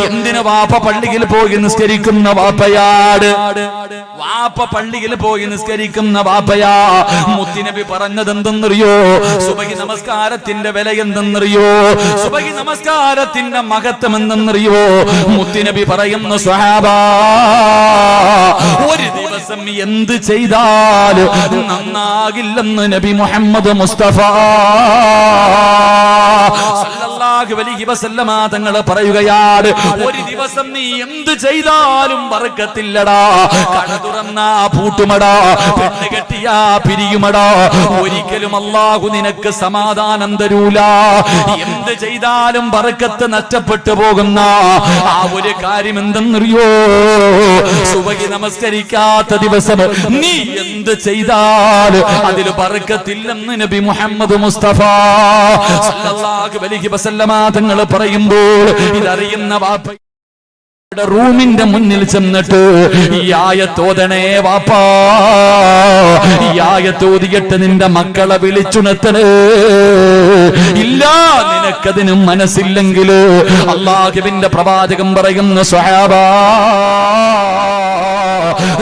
എന്തിന് വാപ്പ പള്ളിയിൽ പോയി നിസ്കരിക്കുന്ന വാപ്പയാട്, വാപ്പ പള്ളിയിൽ പോയി നിസ്കരിക്കുന്ന വാപ്പയാ. മുത്തുനബി പറഞ്ഞത് എന്തെന്നറിയോ? സുബഹി നമസ്കാരത്തിന്റെ വില എന്തെന്നറിയോ? സുബഹി നമസ്കാരത്തിന്റെ മഹത്വം എന്തെന്നറിയോ? മുത്തുനബി പറയുന്നു, സ്വഹാബാ, ഒരു ദിവസം എന്ത് ചെയ്താൽ നന്നാകില്ലെന്ന് നബി മുഹമ്മദ് മുസ്തഫ സല്ലല്ലാഹു അലൈഹി വസല്ലമ തങ്ങൾ പറയുകയാണ്, ഒരു ദിവസം നീ എന്ത് ചെയ്താലും ബർക്കത്തില്ലടാ. കട തുറന്നാ പൂട്ടുമടാ, പെണ്ണ് കെട്ടിയാ പിരിയുമടാ. ഒരിക്കലും അല്ലാഹു നിനക്ക് സമാധാനം തരൂല. എന്ത് ചെയ്താലും ബർക്കത്ത് നഷ്ടപ്പെട്ടു പോകുന്ന ആ ഒരു കാര്യം എന്തെന്നറിയോ? സുബഹി നമസ്കരിക്കാത്ത ദിവസം നീ എന്ത് ചെയ്താൽ അതിൽ ബർക്കത്തില്ലെന്ന് നബി മുഹമ്മദ് മുസ്തഫ സല്ലല്ലാഹു അലൈഹി വസല്ലമ തങ്ങൾ പറയുമ്പോൾ ഇതറിയുന്ന വാപ്പ റൂമിന്റെ മുന്നിൽ ചെന്നിട്ട് ഈ ആയത്തോദണേ വാപ്പാ, ഈ ആയത്തോതിയിട്ട് നിന്റെ മക്കളെ വിളിച്ചുണർത്തണേ. ഇല്ല, നിനക്കതിന് മനസ്സില്ലെങ്കിൽ അല്ലാഹുവിന്റെ പ്രവാചകൻ പറയുന്ന സ്വഹാബാ,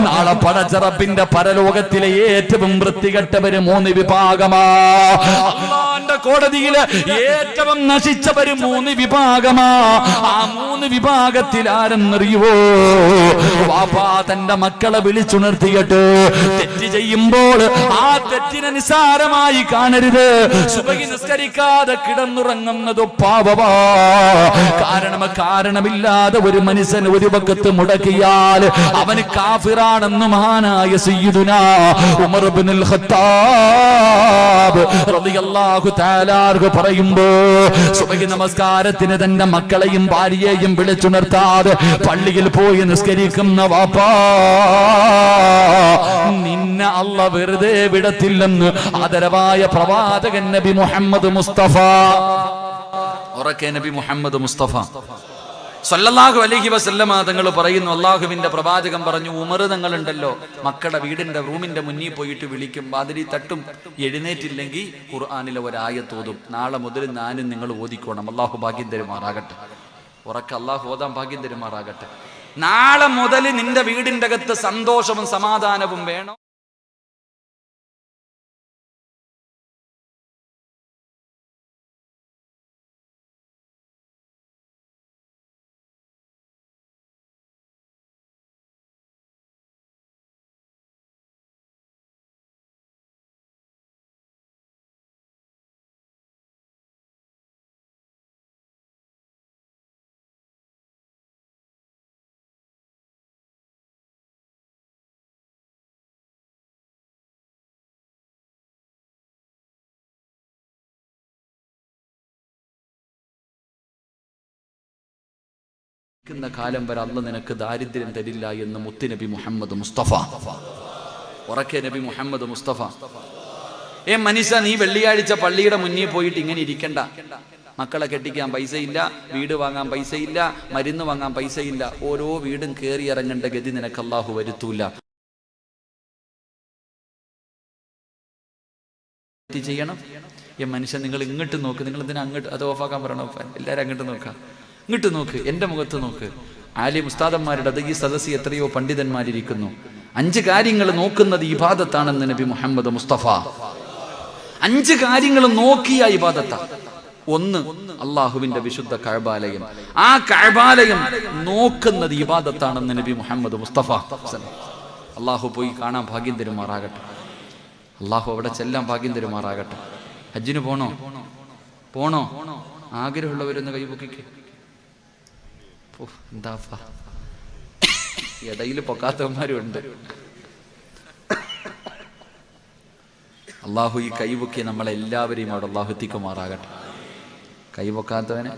നാളെ പടച്ചറപ്പിന്റെ പരലോകത്തിലെ ഏറ്റവും വൃത്തികെട്ടവര് 3 വിഭാഗമാ. അല്ലാഹുവിന്റെ കോടതിയില് ഏറ്റവും നശിച്ചവര് 3 വിഭാഗമാ. ആ 3 വിഭാഗത്തിൽ ആരെന്നറിയുവോ? വാപ്പാ തന്റെ മക്കളെ വിളിച്ചുണർത്തിയിട്ട് തെറ്റ് ചെയ്യുമ്പോൾ ആ തെറ്റിനെ നിസ്സാരമായി കാണരുത്. സുബഹി നിസ്കരിക്കാതെ കിടന്നുറങ്ങുന്നത് പാപമാ. കാരണമില്ലാതെ ഒരു മനുഷ്യൻ ഒരു വക്കത്ത് മുടക്കിയാൽ അവന് കാഫിറാണെന്ന് മഹാനായ സയ്യിദുനാ ഉമർ ഇബ്നുൽ ഖത്താബ് റളിയല്ലാഹു തആല പറയുമ്പോ, സുബഹി നമസ്കാരത്തിന് തന്റെ മക്കളെയും ഭാര്യയെയും വിളിച്ചുണർത്താതെ പള്ളിയിൽ പോയി നിസ്കരിക്കുന്ന വാപ്പാ, നിന്നെ അല്ലാഹു വെറുതെ വിടത്തില്ലെന്ന് ആദരവായ പ്രവാചകൻ നബി മുഹമ്മദ് മുസ്തഫ. ഉറക്കെ നബി മുഹമ്മദ് മുസ്തഫ സല്ലല്ലാഹു അലൈഹി വസല്ലമ തങ്ങൾ പറയുന്നു, അല്ലാഹുവിന്റെ പ്രവാചകൻ പറഞ്ഞു, ഉമർ തങ്ങളുണ്ടല്ലോ മക്കളുടെ വീടിന്റെ റൂമിന്റെ മുന്നിൽ പോയിട്ട് വിളിക്കും, വാതിലി തട്ടും, എഴുന്നേറ്റില്ലെങ്കിൽ ഖുർആനിലെ ഒരായത്തോതും. നാളെ മുതൽ ഞാനും നിങ്ങൾ ഓതിക്കോണം. അല്ലാഹു ഭാഗ്യം തരുമാറാകട്ടെ. ഉറക്കെ അല്ലാഹു ഓതാൻ ഭാഗ്യം തരുമാറാകട്ടെ. നാളെ മുതൽ നിന്റെ വീടിന്റെ അകത്ത് സന്തോഷവും സമാധാനവും വേണം. കാലം വരെ അല്ലാഹു നിനക്ക് ദാരിദ്ര്യം തരില്ല എന്ന് മുത്തുനബി മുഹമ്മദ് മുസ്തഫ. ഉറക്കെ നബി മുഹമ്മദ് മുസ്തഫ. മനുഷ്യ, നീ വെള്ളിയാഴ്ച പള്ളിയുടെ മുന്നിൽ പോയിട്ട് ഇങ്ങനെ ഇരിക്കണ്ട. മക്കളെ കെട്ടിക്കാൻ പൈസയില്ല, വീട് വാങ്ങാൻ പൈസയില്ല, മരുന്ന് വാങ്ങാൻ പൈസയില്ല. ഓരോ വീടും കയറി ഇറങ്ങേണ്ട ഗതി നിനക്ക് അല്ലാഹു വരുത്തൂല. ചെയ്യണം. മനുഷ്യൻ, നിങ്ങൾ ഇങ്ങോട്ട് നോക്ക്. നിങ്ങൾ എന്തിനാ അങ്ങോട്ട്? അത് ഓഫാക്കാൻ പറയണോ? എല്ലാവരും അങ്ങോട്ട് നോക്കാം. ഇങ്ങോട്ട് നോക്ക്, എന്റെ മുഖത്ത് നോക്ക്. ആലിം ഉസ്താദന്മാരുടെ ഈ സദസ്സിൽ എത്രയോ പണ്ഡിതന്മാരിയ്ക്കുന്നു. 5 കാര്യങ്ങൾ നോക്കുന്നത് ഇബാദത്താണെന്ന് നബി മുഹമ്മദ് മുസ്തഫ. 5 കാര്യങ്ങൾ നോക്കിയ ഇബാദത്താ. 1, അള്ളാഹുവിന്റെ വിശുദ്ധ കഅബാലയം. ആ കഅബാലയം നോക്കുന്നത് ഇബാദത്താണെന്ന് നബി മുഹമ്മദ് മുസ്തഫ. അള്ളാഹു പോയി കാണാൻ ഭാഗ്യം തരുമാറാകട്ടെ. അള്ളാഹു അവിടെ ചെല്ലാൻ ഭാഗ്യം തരുമാറാകട്ടെ. ഹജ്ജിന് പോണോ? ആഗ്രഹമുള്ളവരൊന്ന് കൈപൊക്കിക്ക്. എന്താ ഇടയിൽ പൊക്കാത്തവന്മാരും ഉണ്ട്. അള്ളാഹു ഈ കൈപൊക്കി നമ്മളെല്ലാവരെയും അവിടെ അള്ളാഹു എത്തിക്കുമാറാകട്ടെ. കൈപൊക്കാത്തവനെ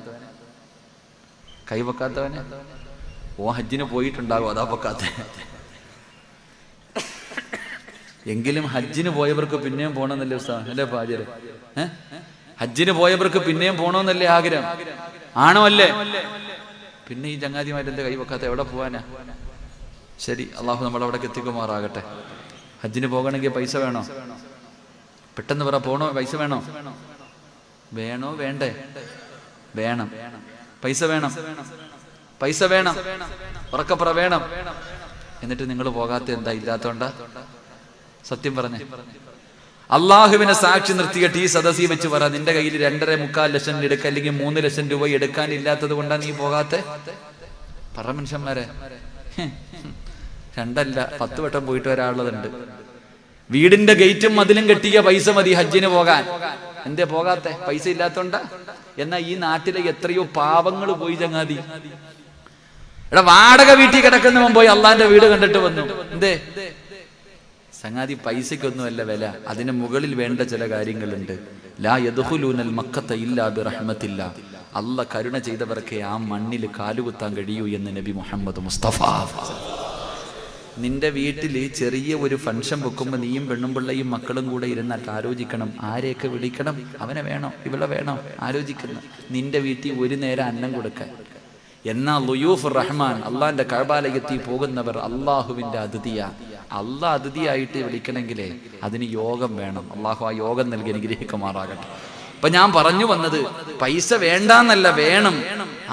ഓ ഹജ്ജിന് പോയിട്ടുണ്ടാകും, അതാ പൊക്കാത്ത. എങ്കിലും ഹജ്ജിന് പോയവർക്ക് പിന്നെയും പോകണമെന്നല്ലേ ഉസ്താദ്? അല്ലേ പാചകം? ഹജ്ജിന് പോയവർക്ക് പിന്നെയും പോകണമെന്നല്ലേ ആഗ്രഹം? ആണോ അല്ലേ? പിന്നെ ഈ ചങ്ങാതിമാരെന്താ കൈവെക്കാത്ത? എവിടെ പോവാനാ? ശരി, അള്ളാഹു നമ്മളവിടേക്ക് എത്തിക്കുമാറാകട്ടെ. ഹജ്ജിന് പോകണമെങ്കിൽ പൈസ വേണോ? പെട്ടെന്ന് പറ. പോണോ? പൈസ വേണോ? വേണ്ടേ? വേണം. പൈസ വേണം. ഉറക്കപ്പുറ വേണം. എന്നിട്ട് നിങ്ങൾ പോകാത്ത എന്താ? ഇല്ലാത്തോണ്ടാ? സത്യം പറഞ്ഞേ. അള്ളാഹുവിനെ സാക്ഷി നിർത്തിയിട്ട് ഈ സദസ്സിൽ വെച്ച് പറ, നിന്റെ കയ്യിൽ 2.25 ലക്ഷം എടുക്കുക, അല്ലെങ്കിൽ 3 ലക്ഷം രൂപ എടുക്കാനില്ലാത്തത് കൊണ്ടാ നീ പോകാത്ത? പറ മനുഷ്യന്മാരെ. 2 അല്ല 10 വട്ടം പോയിട്ട് വരാനുള്ളതുണ്ട്. വീടിന്റെ ഗേറ്റും മതിലും കെട്ടിയ പൈസ മതി ഹജ്ജിന് പോകാൻ. എന്തേ പോകാത്ത? പൈസ ഇല്ലാത്തോണ്ടാ? എന്നാൽ ഈ നാട്ടിലെ എത്രയോ പാവങ്ങൾ പോയി ചങ്ങാതി. എടാ വാടക വീട്ടിൽ കിടക്കുന്നവൻ പോയി അള്ളാന്റെ വീട് കണ്ടിട്ട് വന്നു. എന്തേ സംഗതി? പൈസക്കൊന്നുമല്ല വില, അതിന് മുകളിൽ വേണ്ട ചില കാര്യങ്ങളുണ്ട്. ലാ യദ്ഖുലൂനൽ മക്കത ഇല്ലാ ബിറഹ്മത്തില്ലാ. അല്ലാഹ് കരുണ ചെയ്തവർക്ക് ആ മണ്ണിൽ കാലുകുത്താൻ കഴിയൂ എന്ന് നബി മുഹമ്മദ് മുസ്തഫ. നിന്റെ വീട്ടിൽ ചെറിയ ഒരു ഫംഗ്ഷൻ വെക്കുമ്പോൾ നീയും പെണ്ണും പിള്ളയും മക്കളും കൂടെ ഇരുന്നിട്ട് ആലോചിക്കണം, ആരെയൊക്കെ വിളിക്കണം, അവനെ വേണോ ഇവളെ വേണോ ആലോചിക്കണം. നിന്റെ വീട്ടിൽ ഒരു നേരം അന്നം കൊടുക്കാൻ. എന്നാൽ ളുയൂഫുർ റഹ്മാൻ, അള്ളാന്റെ കഅബാലയത്തിൽ പോകുന്നവർ അള്ളാഹുവിന്റെ അതിഥിയാ. അള്ളാഹ് അതിഥിയായിട്ട് വിളിക്കണമെങ്കിലേ അതിന് യോഗം വേണം. അള്ളാഹു ആ യോഗം നൽകി അനുഗ്രഹിക്കുമാറാകട്ടെ. അപ്പൊ ഞാൻ പറഞ്ഞു വന്നത്, പൈസ വേണ്ടാന്നല്ല, വേണം.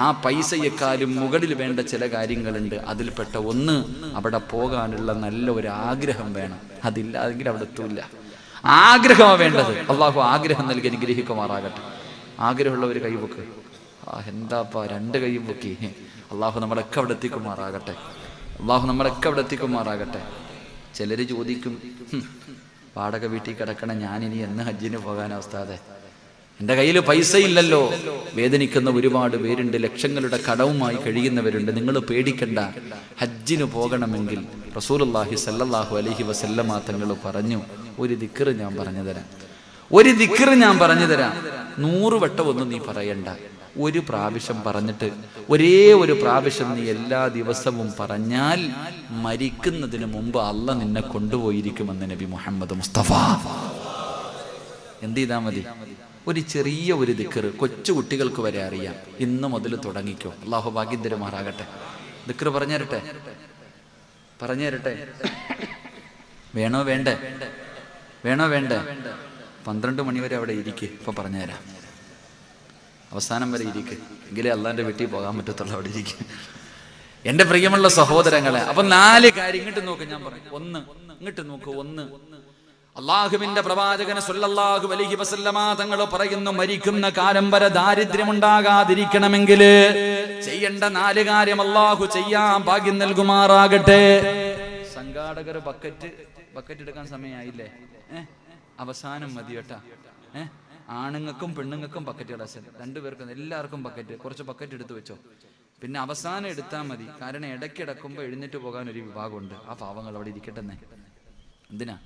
ആ പൈസയെക്കാളും മുകളിൽ വേണ്ട ചില കാര്യങ്ങളുണ്ട്. അതിൽപ്പെട്ട ഒന്ന്, അവിടെ പോകാനുള്ള നല്ല ഒരു ആഗ്രഹം വേണം. അതില്ലാതെങ്കിൽ അവിടെ എത്തൂല്ല. ആഗ്രഹമാണ് വേണ്ടത്. അള്ളാഹു ആഗ്രഹം നൽകി അനുഗ്രഹിക്കുമാറാകട്ടെ. ആഗ്രഹമുള്ളവർ കൈവക്ക്. എന്താപ്പാ 2 കൈയും പൊക്കി. അള്ളാഹു നമ്മളൊക്കെ അവിടെ എത്തിക്കുമാറാകട്ടെ. അള്ളാഹു നമ്മളൊക്കെ അവിടെ എത്തിക്കുമാറാകട്ടെ. ചിലര് ചോദിക്കും, വാടക വീട്ടിൽ കിടക്കണ ഞാനിനി എന്ന് ഹജ്ജിന് പോകാൻ ഉസ്താദേ? എൻ്റെ കയ്യിൽ പൈസ ഇല്ലല്ലോ. വേദനിക്കുന്ന ഒരുപാട് പേരുണ്ട്, ലക്ഷങ്ങളുടെ കടവുമായി കഴിയുന്നവരുണ്ട്. നിങ്ങൾ പേടിക്കണ്ട. ഹജ്ജിന് പോകണമെങ്കിൽ റസൂലുള്ളാഹി സ്വല്ലല്ലാഹു അലൈഹി വസല്ലമ തങ്ങൾ പറഞ്ഞു, ഒരു ദിക്ർ ഞാൻ പറഞ്ഞു തരാം. ഒരു ദിക്ർ ഞാൻ പറഞ്ഞു തരാം. 100 വട്ടം ഒന്നും നീ പറയണ്ട. ഒരു പ്രാവശ്യം പറഞ്ഞിട്ട് ഒരേ ഒരു പ്രാവശ്യം നീ എല്ലാ ദിവസവും പറഞ്ഞാൽ മരിക്കുന്നതിന് മുമ്പ് അള്ളാഹ് നിന്നെ കൊണ്ടുപോയിരിക്കുമെന്ന് നബി മുഹമ്മദ് മുസ്തഫ. എന്ത് ചെയ്താൽ മതി? ഒരു ചെറിയ ഒരു ദിക്ർ, കൊച്ചു കുട്ടികൾക്ക് വരെ അറിയാം. ഇന്ന് മുതൽ തുടങ്ങിക്കോ. അള്ളാഹു ഭാഗ്യം തരുമാറാകട്ടെ. ദിക്ർ പറഞ്ഞുതരട്ടെ? വേണോ വേണ്ടേ? 12 മണി വരെ അവിടെ ഇരിക്കുക. ഇപ്പൊ പറഞ്ഞുതരാം. അവസാനം വരെ ഇരിക്കുക, എങ്കിലേ അള്ളാന്റെ വീട്ടിൽ പോകാൻ പറ്റത്തുള്ളൂ. അവിടെ ഇരിക്കുക എന്റെ പ്രിയമുള്ള സഹോദരങ്ങളെ. അപ്പൊ 4 കാര്യം ഇങ്ങോട്ട് നോക്ക്. ഞാൻ പറഞ്ഞു, 1 ഇങ്ങോട്ട് നോക്ക്. 1, അള്ളാഹുവിന്റെ പ്രവാചകൻ സ്വല്ലല്ലാഹു അലൈഹി വസല്ലമ തങ്ങൾ പറയുന്നു, മരിക്കുന്ന കാലം വരെ ദാരിദ്ര്യമുണ്ടാകാതിരിക്കണമെങ്കിൽ ചെയ്യേണ്ട 4 കാര്യം അള്ളാഹു ചെയ്യാൻ ഭാഗ്യം നൽകുമാറാകട്ടെ. സംഘാടകർ ബക്കറ്റ് എടുക്കാൻ സമയമായില്ലേ? അവസാനം മതി കേട്ടാ. ആണുങ്ങൾക്കും പെണ്ണുങ്ങൾക്കും ബക്കറ്റ് ഇടാൻ 2 പേർക്കും എല്ലാവർക്കും ബക്കറ്റ്, കുറച്ച് ബക്കറ്റ് എടുത്തു വെച്ചോ. പിന്നെ അവസാനം എടുത്താൽ മതി. കാരണം ഇടയ്ക്കിടക്കുമ്പോൾ എഴുന്നേറ്റ് പോകാൻ ഒരു വിഭാഗമുണ്ട്. ആ പാവങ്ങൾ അവിടെ ഇരിക്കട്ടെന്നേ. എന്തിനാ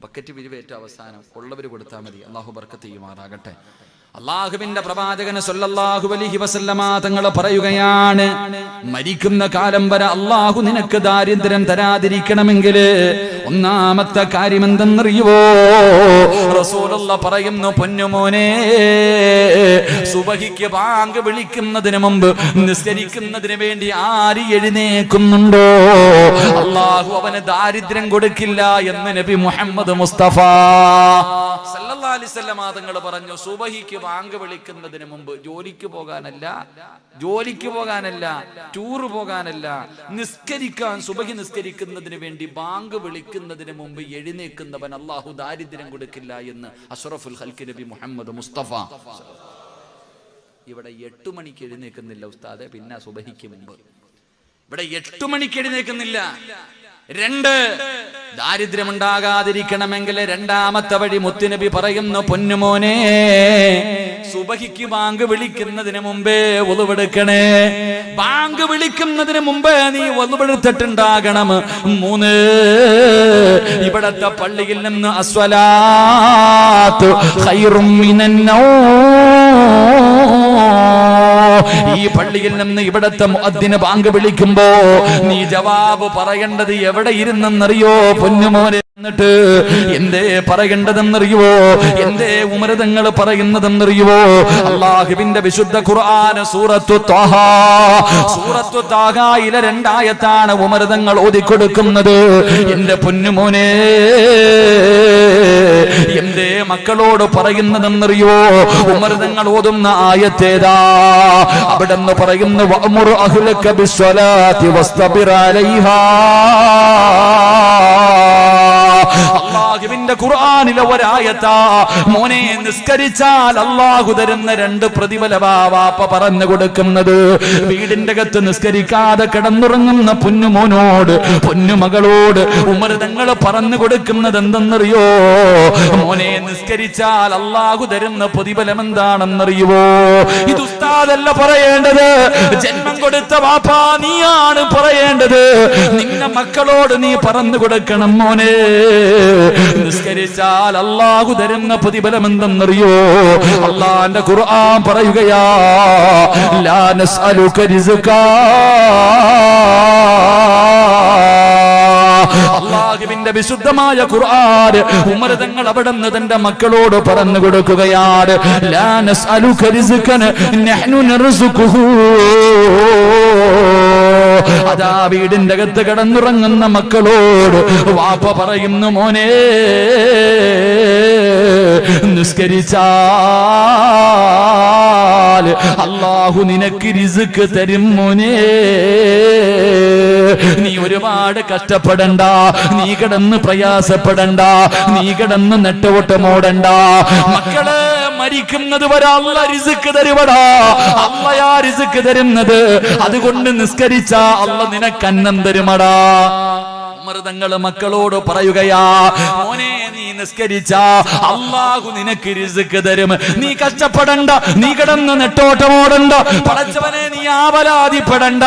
ബക്കറ്റ് പിരിവേറ്റ അവസാനം ഉള്ളവർ കൊടുത്താൽ മതി. അള്ളാഹു ബർക്കത്ത് ചെയ്യുമാറാകട്ടെ. അള്ളാഹുവിന്റെ പ്രവാചകൻ സ്വല്ലല്ലാഹു അലൈഹി വസല്ലമ തങ്ങൾ പറയുകയാണ്, മരിക്കുന്ന കാലം വരെ അള്ളാഹു നിനക്ക് ദാരിദ്ര്യം തരാതിരിക്കണമെങ്കിൽ ഒന്നാമത്തെ കാര്യം എന്തെന്നറിയുവോ? റസൂലുള്ളാഹി പറയുന്നു, പൊന്നുമോനെ, സുബഹിക്ക് ബാങ്ക് വിളിക്കുന്നതിന് മുമ്പ് നിസ്കരിക്കുന്നതിന് വേണ്ടി ആര് എഴുന്നേക്കുന്നുണ്ടോ അള്ളാഹു അവന് ദാരിദ്ര്യം കൊടുക്കില്ല എന്ന് നബി മുഹമ്മദ് മുസ്തഫ സല്ലല്ലാഹു അലൈഹി വസല്ലം തങ്ങൾ പറഞ്ഞു. സുബഹിക്ക് ബാങ്ക് വിളിക്കുന്നതിന് മുമ്പ് ജോലിക്ക് പോകാനല്ല, ടൂർ പോകാനല്ല, നിസ്കരിക്കാൻ, സുബഹി നിസ്കരിക്കുന്നതിന് വേണ്ടി ബാങ്ക് വിളിക്കുന്നതിന് മുമ്പ് എഴുന്നേക്കുന്നവൻ അള്ളാഹു ദാരിദ്ര്യം കൊടുക്കില്ല എന്ന് അഷ്റഫുൽ ഖൽഖ് നബി മുഹമ്മദ് മുസ്തഫ. ഇവിടെ 8 മണിക്ക് എഴുന്നേക്കുന്നില്ല ഉസ്താദെ, പിന്നെ സുബഹിക്ക് മുമ്പ്. ഇവിടെ 8 മണിക്ക് എഴുന്നേക്കുന്നില്ല. 2, ദാരിദ്ര്യമുണ്ടാകാതിരിക്കണമെങ്കിൽ രണ്ടാമത്തെ വഴി മുത്തുനബി പറയുന്നു, പൊന്നുമോനെ, സുബഹിക്ക് ബാങ്ക് വിളിക്കുന്നതിന് മുമ്പേ ഒളുവെടുക്കണേ. ബാങ്ക് വിളിക്കുന്നതിന് മുമ്പേ നീ ഒളുവെടുത്തിട്ടുണ്ടാകണം. 3, ഇവിടത്തെ പള്ളിയിൽ നിന്ന് അസ്വലാത്തു ഖൈറും ഈ പള്ളിയിൽ നിന്ന് ഇവിടത്തെ മുഅദ്ദിന് ബാങ്ക് വിളിക്കുമ്പോ നീ ജവാബ് പറയേണ്ടത് എവിടെ ഇരുന്നെന്നറിയോ പൊന്നുമോനെ? എന്നിട്ട് എന്തേ പറയേണ്ടതെന്നറിയുവോ? എന്തേ ഉമരതങ്ങൾ പറയുന്നതെന്നറിയുവോ? അള്ളാഹുവിന്റെ വിശുദ്ധ ഖുർആൻ സൂറത്തു താഹയിലെ 2 ആയത്താണ് ഉമരതങ്ങൾ ഓതിക്കൊടുക്കുന്നത്. എന്റെ പൊന്നുമോനെ, എന്തേ മക്കളോട് പറയുന്നതെന്നറിയോ? ഉമരതങ്ങൾ ഓതുന്ന ആയത്തേതാ? അവിടെ നിന്ന് പറയുന്നു, വഅ്മുർ അഹ്ലക ബിസ്സലാത്തി വസ്തബിർ അലൈഹാ. അല്ലാഹുവിന്റെ ഖുർആനിലെ ഒരായത്താ. മോനെ നിസ്കരിച്ചാൽ അല്ലാഹു തരുന്ന 2 പ്രതിഫലമാ വാപ്പ പറഞ്ഞു കൊടുക്കുന്നത്. വീടിന്റെ അകത്ത് നിസ്കരിക്കാതെ കിടന്നുറങ്ങുന്ന പൊന്നുമോനോട് പൊന്നുമകളോട് ഉമർ തങ്ങൾ പറഞ്ഞു കൊടുക്കുന്നത് എന്തെന്നറിയോ? മോനെ നിസ്കരിച്ചാൽ അല്ലാഹു തരുന്ന പ്രതിഫലം എന്താണെന്നറിയുവോ? ഇത് ഉസ്താദല്ല പറയേണ്ടത്, ജന്മം കൊടുത്ത വാപ്പാ നീയാണ് പറയേണ്ടത്. നിന്റെ മക്കളോട് നീ പറഞ്ഞു കൊടുക്കണം, മോനെ നിസ്കരിച്ചാൽ അല്ലാഹു തരുന്ന പ്രതിഫലം എന്തെന്നറിയോ? അല്ലാഹുവിന്റെ ഖുർആൻ പറയുകയാ, ലാ നസ്അലുക റിസ്കാ. അല്ലാഹുവിന്റെ വിശുദ്ധമായ ഖുർആൻ ഉമർ തങ്ങൾ അവിടുന്ന് തന്റെ മക്കളോട് പറഞ്ഞു കൊടുക്കുകയാണ്, ലാ നസ്അലുക റിസ്കൻ നഹ്നു നർസുഖുഹു. അതാ വീടിന്റെ അകത്ത് കിടന്നുറങ്ങുന്ന മക്കളോട് വാപ്പ പറയുന്നു, മോനെ നിസ്കരിച്ചാൽ അല്ലാഹു നിനക്ക് റിസ്ക് തരും മോനെ. നീ ഒരുപാട് കഷ്ടപ്പെടണ്ട, നീ കിടന്ന് പ്രയാസപ്പെടണ്ട, നീ കിടന്ന് നെട്ടോട്ടമോടണ്ട. മക്കള് മരിക്കുന്നത് വരെ അല്ല റിസ്ക് തരുവടാ. അല്ലയാ റിസ്ക് തരുന്നത്. അതുകൊണ്ട് നിസ്കരിച്ച അല്ല നിനക്ക് അന്നം തരുമടാ. തങ്ങൾ മക്കളോട് പറയുകയാ, മോനെ നീ നിസ്കരിച്ച അല്ലാഹു നിനക്ക് റിസ്ക് തരും. നീ കഷ്ടപ്പെടണ്ട, നീ കിടന്ന് നെട്ടോട്ടമോടണ്ട. പടച്ചവനെ നീ ആവലാതിപ്പെടണ്ട.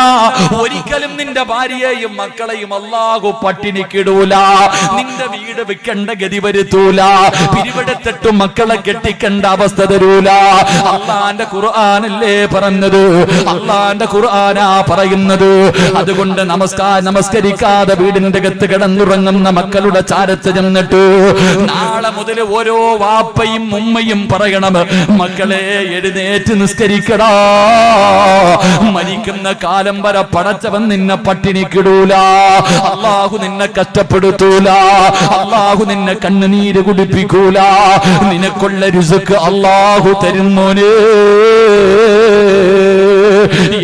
ഒരിക്കലും നിന്റെ ഭാര്യയെയും മക്കളെയും അല്ലാഹു പട്ടിണിക്കിടൂല. നിന്റെ വീട് വിൽക്കേണ്ട ഗതി വരുത്തൂല. പിരിവെടുത്തിട്ട് മക്കളെ കെട്ടിക്കേണ്ട അവസ്ഥ തരൂല. അല്ലാഹുവിന്റെ ഖുർആനല്ലേ പറഞ്ഞത്, അല്ലാഹുവിന്റെ ഖുർആനാ പറയുന്നത്. അതുകൊണ്ട് നമസ്കരിക്കാതെ വീടിന്റെ കിടന്നുറങ്ങുന്ന മക്കളുടെ ചാരത്ത് ചെന്നിട്ട് നാളെ മുതൽ ഓരോ വാപ്പയും ഉമ്മയും പറയണം, മക്കളെ എഴുന്നേറ്റ് നിസ്കരിക്കടാ. മരിക്കുന്ന കാലം വരെ പടച്ചവൻ നിന്നെ പട്ടിണിക്കിടൂല. അല്ലാഹു നിന്നെ കഷ്ടപ്പെടുത്തൂല. അല്ലാഹു നിന്നെ കണ്ണുനീര് കുടിപ്പിക്കൂല. നിനക്കുള്ള റിസ്ക് അല്ലാഹു തരുന്നോനെ.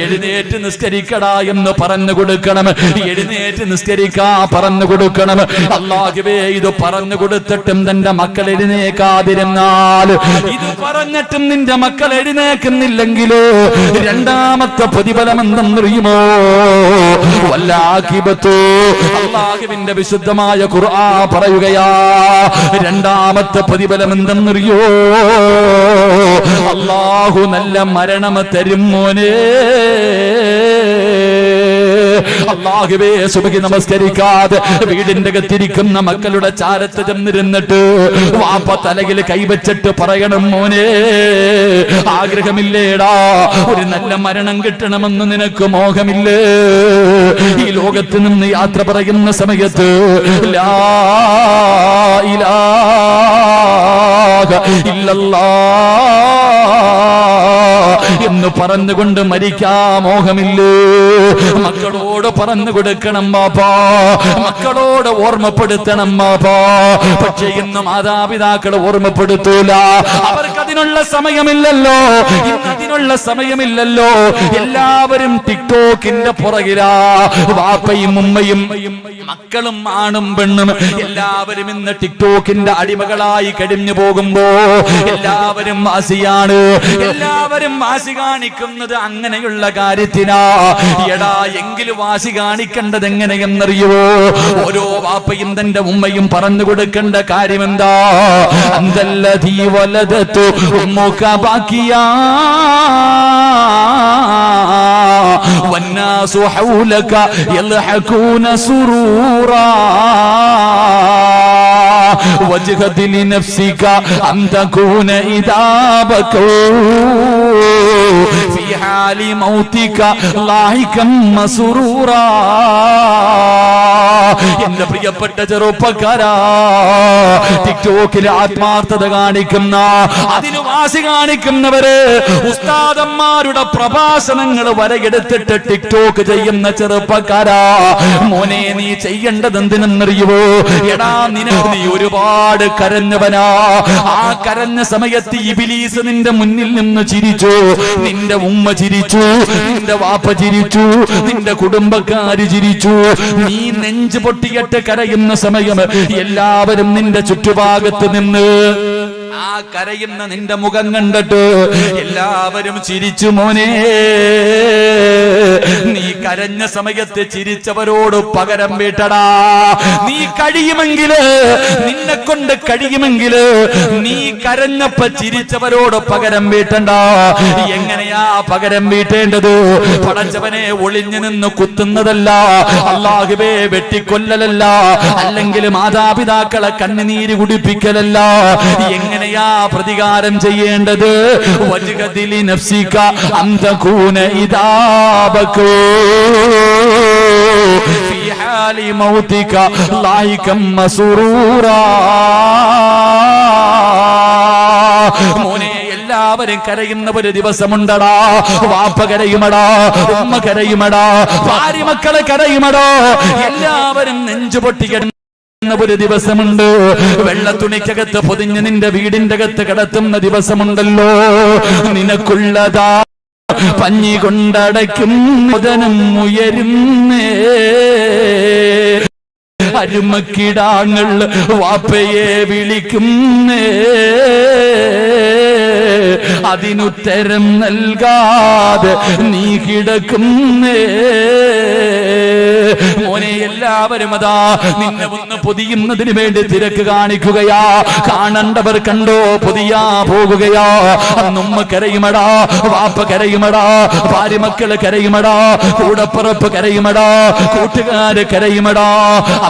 എഴുന്നേറ്റ് നിസ്കരിക്കടാ എന്ന് പറഞ്ഞു കൊടുക്കണം. എഴുന്നേറ്റ് നിസ്കരിക്കാ പറഞ്ഞു കൊടുക്കണം. അല്ലാഹുവേ ഇത് പറഞ്ഞു കൊടുത്തിട്ടും തന്റെ മക്കൾ എഴുന്നേക്കാതിരുന്നാൽ, ഇത് പറഞ്ഞിട്ടും നിന്റെ മക്കൾ എഴുന്നേക്കുന്നില്ലെങ്കിലോ രണ്ടാമത്തെ പ്രതിഫലം എന്തെന്നറിയുമോ? വല്ലാഖിബത്തു. അല്ലാഹുവിന്റെ വിശുദ്ധമായ ഖുർആൻ പറയുകയാ, രണ്ടാമത്തെ പ്രതിഫലം എന്തെന്നറിയോ? അല്ലാഹു നല്ല മരണം തരും മോനെ. അല്ലാഹുവേ സുബ്ഹി നമസ്കരിക്കാതെ വീടിന്റെ അകത്തിരിക്കുന്ന മക്കളുടെ ചാരത്ത് ചെന്നിരുന്നിട്ട് വാപ്പ തലയിൽ കൈവച്ചിട്ട് പറയണം, മോനെ ആഗ്രഹമില്ലേടാ ഒരു നല്ല മരണം കിട്ടണമെന്ന് നിനക്ക് മോഹമില്ലേ? ഈ ലോകത്ത് നിന്ന് യാത്ര പറയുന്ന സമയത്ത് ലാ ഇലാഹ ഇല്ലല്ലാഹ് എന്ന് പറഞ്ഞുകൊണ്ട് മരിക്കാ മോഹമില്ലേ? മക്കളോട് പറഞ്ഞു കൊടുക്കണം ബാപ്പാ, മക്കളോട് ഓർമ്മപ്പെടുത്തണം ബാപ്പാ. പക്ഷേ ഇന്ന് മാതാപിതാക്കൾ ഓർമ്മപ്പെടുത്തൂല. അവർക്ക് അതിനുള്ള സമയമില്ലല്ലോ. ഇന്ന് അതിനുള്ള സമയമില്ലല്ലോ. എല്ലാവരും ടിക്ടോക്കിന്റെ പുറകിലാ. വാപ്പയും ഉമ്മയും മക്കളും ആണും പെണ്ണും എല്ലാവരും ഇന്ന് ടിക്ടോക്കിന്റെ അടിമകളായി കഴിഞ്ഞു പോകുമ്പോ എല്ലാവരും വാസിയാണ്. എല്ലാവരും വാസി കാണിക്കുന്നത് അങ്ങനെയുള്ള കാര്യത്തിനാ. എടാ എങ്കിലും വാസി കാണിക്കേണ്ടത് എങ്ങനെയെന്നറിയോ? ഓരോ വാപ്പയും തന്റെ ഉമ്മയും പറഞ്ഞു കൊടുക്കേണ്ട കാര്യം എന്താ? അന്തല്ലദീ വലദതു ഉമ്മുക ബാക്കിയാ വന്നാസു ഹൗലക യൽഹഖൂന സുറൂറാ വജ്ഹദ ലിനഫ്സിക അൻ തകൂന ഇദാ ബകൂ ഫീ ഹാലി മൗതിക ലാഹികം മസ്റൂറാ. എന്റെ പ്രിയപ്പെട്ട ചെറുപ്പക്കാരാ, ടിക്ടോക്കിൽ ആത്മാർത്ഥത കാണിക്കുന്ന, അതിന് വാസി കാണിക്കുന്നവര്, ഉസ്താദന്മാരുടെ പ്രഭാഷണങ്ങൾ വരെയെടുത്തിട്ട് ടിക്ടോക്ക് ചെയ്യുന്ന ചെറുപ്പക്കാരാ, മോനെ നീ ചെയ്യേണ്ടത് എന്തിനെന്നറിയുവോ? എടാ നീ ഒരുപാട് കരഞ്ഞവനാ. ആ കരഞ്ഞ സമയത്ത് ഇബ്ലീസ് നിന്റെ മുന്നിൽ നിന്ന് ചിരിച്ചു. നിന്റെ ഉമ്മ ചിരിച്ചു, നിന്റെ വാപ്പ ചിരിച്ചു, നിന്റെ കുടുംബക്കാര് ചിരിച്ചു. നീ നെഞ്ച് പൊട്ടിയിട്ട് കരയുന്ന സമയം എല്ലാവരും നിന്റെ ചുറ്റുഭാഗത്ത് നിന്ന് ആ കരയുന്ന നിന്റെ മുഖം കണ്ടിട്ട് എല്ലാവരും ചിരിച്ചു. മോനെ, നീ കരഞ്ഞ സമയത്ത് ചിരിച്ചവരോട് പകരം വീട്ടടാ. നീ കഴിയുമെങ്കില്, നിന്നെ കൊണ്ട് കഴിയുമെങ്കില് നീ കരഞ്ഞപ്പ ചിരിച്ചവരോട് പകരം വീട്ടണ്ട. എങ്ങനെയാ പകരം വീട്ടേണ്ടത്? പടച്ചവനെ ഒളിഞ്ഞു നിന്ന് കുത്തുന്നതല്ല, അല്ലാഹുവേ വെട്ടിക്കൊല്ലലല്ല, അല്ലെങ്കിൽ മാതാപിതാക്കളെ കണ്ണുനീര് കുടിപ്പിക്കലല്ല. എങ്ങനെയാ പ്രതികാരം ചെയ്യേണ്ടത്? വജ്ഹദിലി നഫ്സിക അന്തകൂന ഇദാബകു ഫീ ഹാലി മൗതിക ലൈകം മസ്റൂറാ. മോനെ, എല്ലാവരും കരയുന്ന ഒരു ദിവസമുണ്ടടാ. വാപ്പ കരയുമടാ, ഉമ്മ കരയുമടാ, ഭാര്യ മക്കളെ കരയുമടാ. എല്ലാവരും നെഞ്ചുപൊട്ടിക്കണം ഒരു ദിവസമുണ്ട്. വെള്ളത്തുണിക്കകത്ത് പൊതിഞ്ഞ് നിന്റെ വീടിന്റെ അകത്ത് കിടത്തുന്ന ദിവസമുണ്ടല്ലോ. നിനക്കുള്ളതാ പഞ്ഞി കൊണ്ടടയ്ക്കും മുതനം ഉയരുന്നേ. അരുമക്കിടാങ്ങൾ വാപ്പയെ വിളിക്കുന്നേ. അതിനുത്തരം നൽകാതെ നീ കിടക്കുന്നേ. മോനെ, എല്ലാവരും അതാ നിന്നെ ഒന്ന് പൊതിയുന്നതിന് വേണ്ടി തിരക്ക് കാണിക്കുകയാ. കാണണ്ടവർ കണ്ടോ പൊതിയാ പോകുകയാ. അന്നുമ്മ കരയുമടാ, വാപ്പ കരയുമടാ, ഭാര്യ മക്കള് കരയുമടാ, കൂടപ്പുറപ്പ് കരയുമടാ, കൂട്ടുകാര് കരയുമടാ.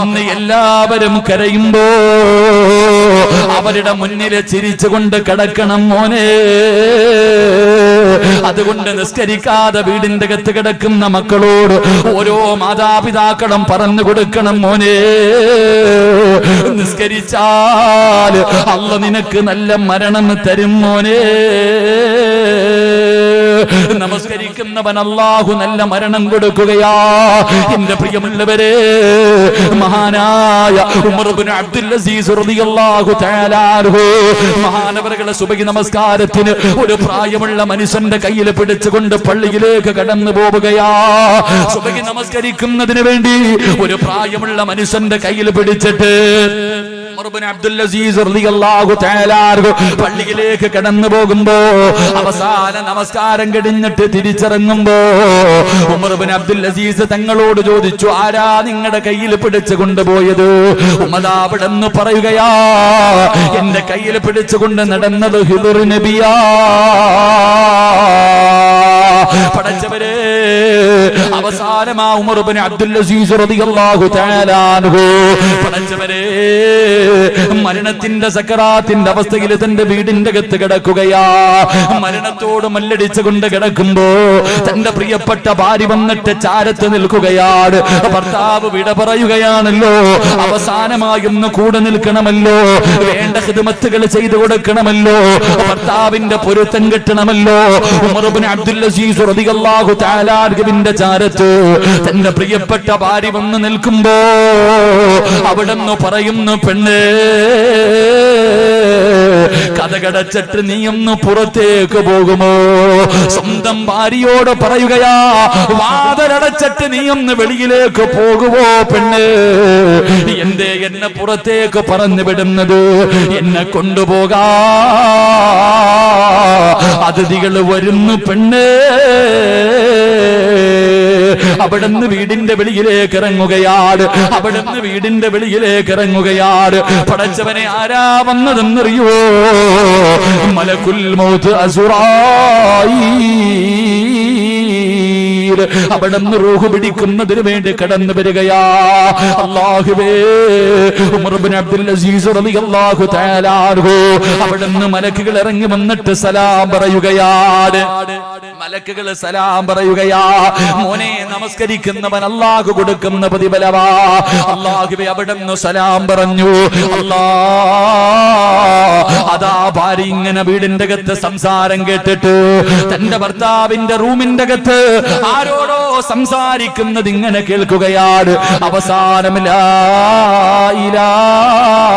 അന്ന് എല്ലാവരും കരയുമ്പോ അവരുടെ മുന്നിൽ ചിരിച്ചുകൊണ്ട് കിടക്കണം മോനെ. അതുകൊണ്ട് നിസ്കരിക്കാതെ വീടിന്റെ അകത്ത് കിടക്കുന്ന മക്കളോട് ഓരോ മാതാപിതാക്കളും പറഞ്ഞു കൊടുക്കണം, മോനെ, നിസ്കരിച്ചാൽ അല്ലാഹു നിനക്ക് നല്ല മരണം തരും മോനെ. നമസ്കരിക്കുന്നവൻ അല്ലാഹു നല്ല മരണം കൊടുക്കുകയാ. എന്റെ പ്രിയമുള്ളവരെ, മഹാനായ ഉമർ ഇബ്നു അബ്ദുൽ അസീസ് റളിയല്ലാഹു തആല അൻഹു മഹാനവറുകളെ സുബഹി നമസ്കാരത്തിന് ഒരു പ്രായമുള്ള മനുഷ്യന്റെ കയ്യിൽ പിടിച്ചുകൊണ്ട് പള്ളിയിലേക്ക് കടന്നു പോവുകയാ. സുബഹി നമസ്കരിക്കുന്നതിന് വേണ്ടി ഒരു പ്രായമുള്ള മനുഷ്യന്റെ കയ്യിൽ പിടിച്ചിട്ട് ഉമർ ഇബ്നു അബ്ദുൽ അസീസ് റളിയല്ലാഹു തആല അൻഹു പള്ളിയിലേക്ക് കടന്നു പോകുമ്പോ അവസാന നമസ്കാരം കഴിഞ്ഞിട്ട് തിരിച്ചിറങ്ങുമ്പോ ഉമർ ഇബ്നു അബ്ദുൽ അസീസ് തങ്ങളോട് ചോദിച്ചു, ആരാ നിങ്ങളുടെ കയ്യിൽ പിടിച്ചു കൊണ്ടുപോയത്? ഉമർ അവിടെന്ന് പറയുകയാ, എന്റെ കയ്യിൽ പിടിച്ചുകൊണ്ട് നടന്നത് ഹിദർ നബിയാ. പടച്ചവരെ, അവസാനമാ ഉമർ ഇബ്നു അബ്ദുൽ അസീസ് റളിയല്ലാഹു തആല അൻഹു പടച്ചവരെ മരണത്തിന്റെ സക്കറാത്തിന്റെ അവസ്ഥയിൽ തന്റെ വീടിന്റെ അകത്ത് കിടക്കുകയാ. മരണത്തോട് മല്ലടിച്ചുകൊണ്ട് കിടക്കുമ്പോ തന്റെ പ്രിയപ്പെട്ട ഭാര്യ വന്നിട്ട് ചാരത്ത് നിൽക്കുകയാണ്. ഭർത്താവ് വിട പറയുകയാണല്ലോ. അവസാനമായൊന്ന് കൂടെ നിൽക്കണമല്ലോ, വേണ്ട ഖിദ്മത്തുകൾ ചെയ്തു കൊടുക്കണമല്ലോ, ഭർത്താവിന്റെ പൊരുത്തം കിട്ടണമല്ലോ. ഉമർ ഇബ്നു അബ്ദുൽ അസീസ് റളിയല്ലാഹു തആല അൻഹുവിന്റെ ചാരത്ത് തന്റെ പ്രിയപ്പെട്ട ഭാര്യ വന്ന് നിൽക്കുമ്പോ അവിടെന്ന് പറയുന്നു, പെണ്ണേ, കഥകടച്ചിട്ട് നീ ഒന്ന് പുറത്തേക്ക് പോകുമോ? സ്വന്തം ഭാര്യയോട് പറയുകയാ, വാതിലടച്ചിട്ട് നീ ഒന്ന് വെളിയിലേക്ക് പോകുമോ പെണ്ണ്? എന്തേ എന്നെ പുറത്തേക്ക് പറഞ്ഞു വിടുന്നത്? എന്നെ കൊണ്ടുപോകാ അതിഥികൾ വരുന്നു പെണ്ണ്. അവിടുന്ന് വീടിന്റെ വെളിയിലേക്ക് ഇറങ്ങുകയാണ്. അവിടുന്ന് വീടിന്റെ വെളിയിലേക്ക് ഇറങ്ങുകയാണ്. പടച്ചവനെ, ആരാ വന്നതെന്നറിയോ? മലക്കുൽ മൗത്ത് അസുറായീൽ അവിടുന്ന് റൂഹ് പിടിക്കുന്നതിന് വേണ്ടി കടന്നു വരികയാ. അല്ലാഹുവേ, ഉമർ ഇബ്നു അബ്ദുൽ അസീസ് റളിയല്ലാഹു തആല അൻഹു അവിടുന്ന് മലക്കുകൾ ഇറങ്ങി വന്നിട്ട് സലാം പറയുകയാണ്. മലക്കുകൾ സലാം പറയുകയാ. മോനെ, നമസ്കരിക്കുന്നവൻ അല്ലാഹു കൊടുക്കുന്ന പ്രതിഫലവാ. അല്ലാഹുവേ, അവിടുന്ന് സലാം പറഞ്ഞു. അതാ ഭാര്യ ഇങ്ങനെ വീടിന്റെ അകത്ത് സംസാരം കേട്ടിട്ട് തന്റെ ഭർത്താവിന്റെ റൂമിന്റെ അകത്ത് ആരോടോ സംസാരിക്കുന്നത് ഇങ്ങനെ കേൾക്കുകയാണ്. അവസാനം ലാ ഇലാഹ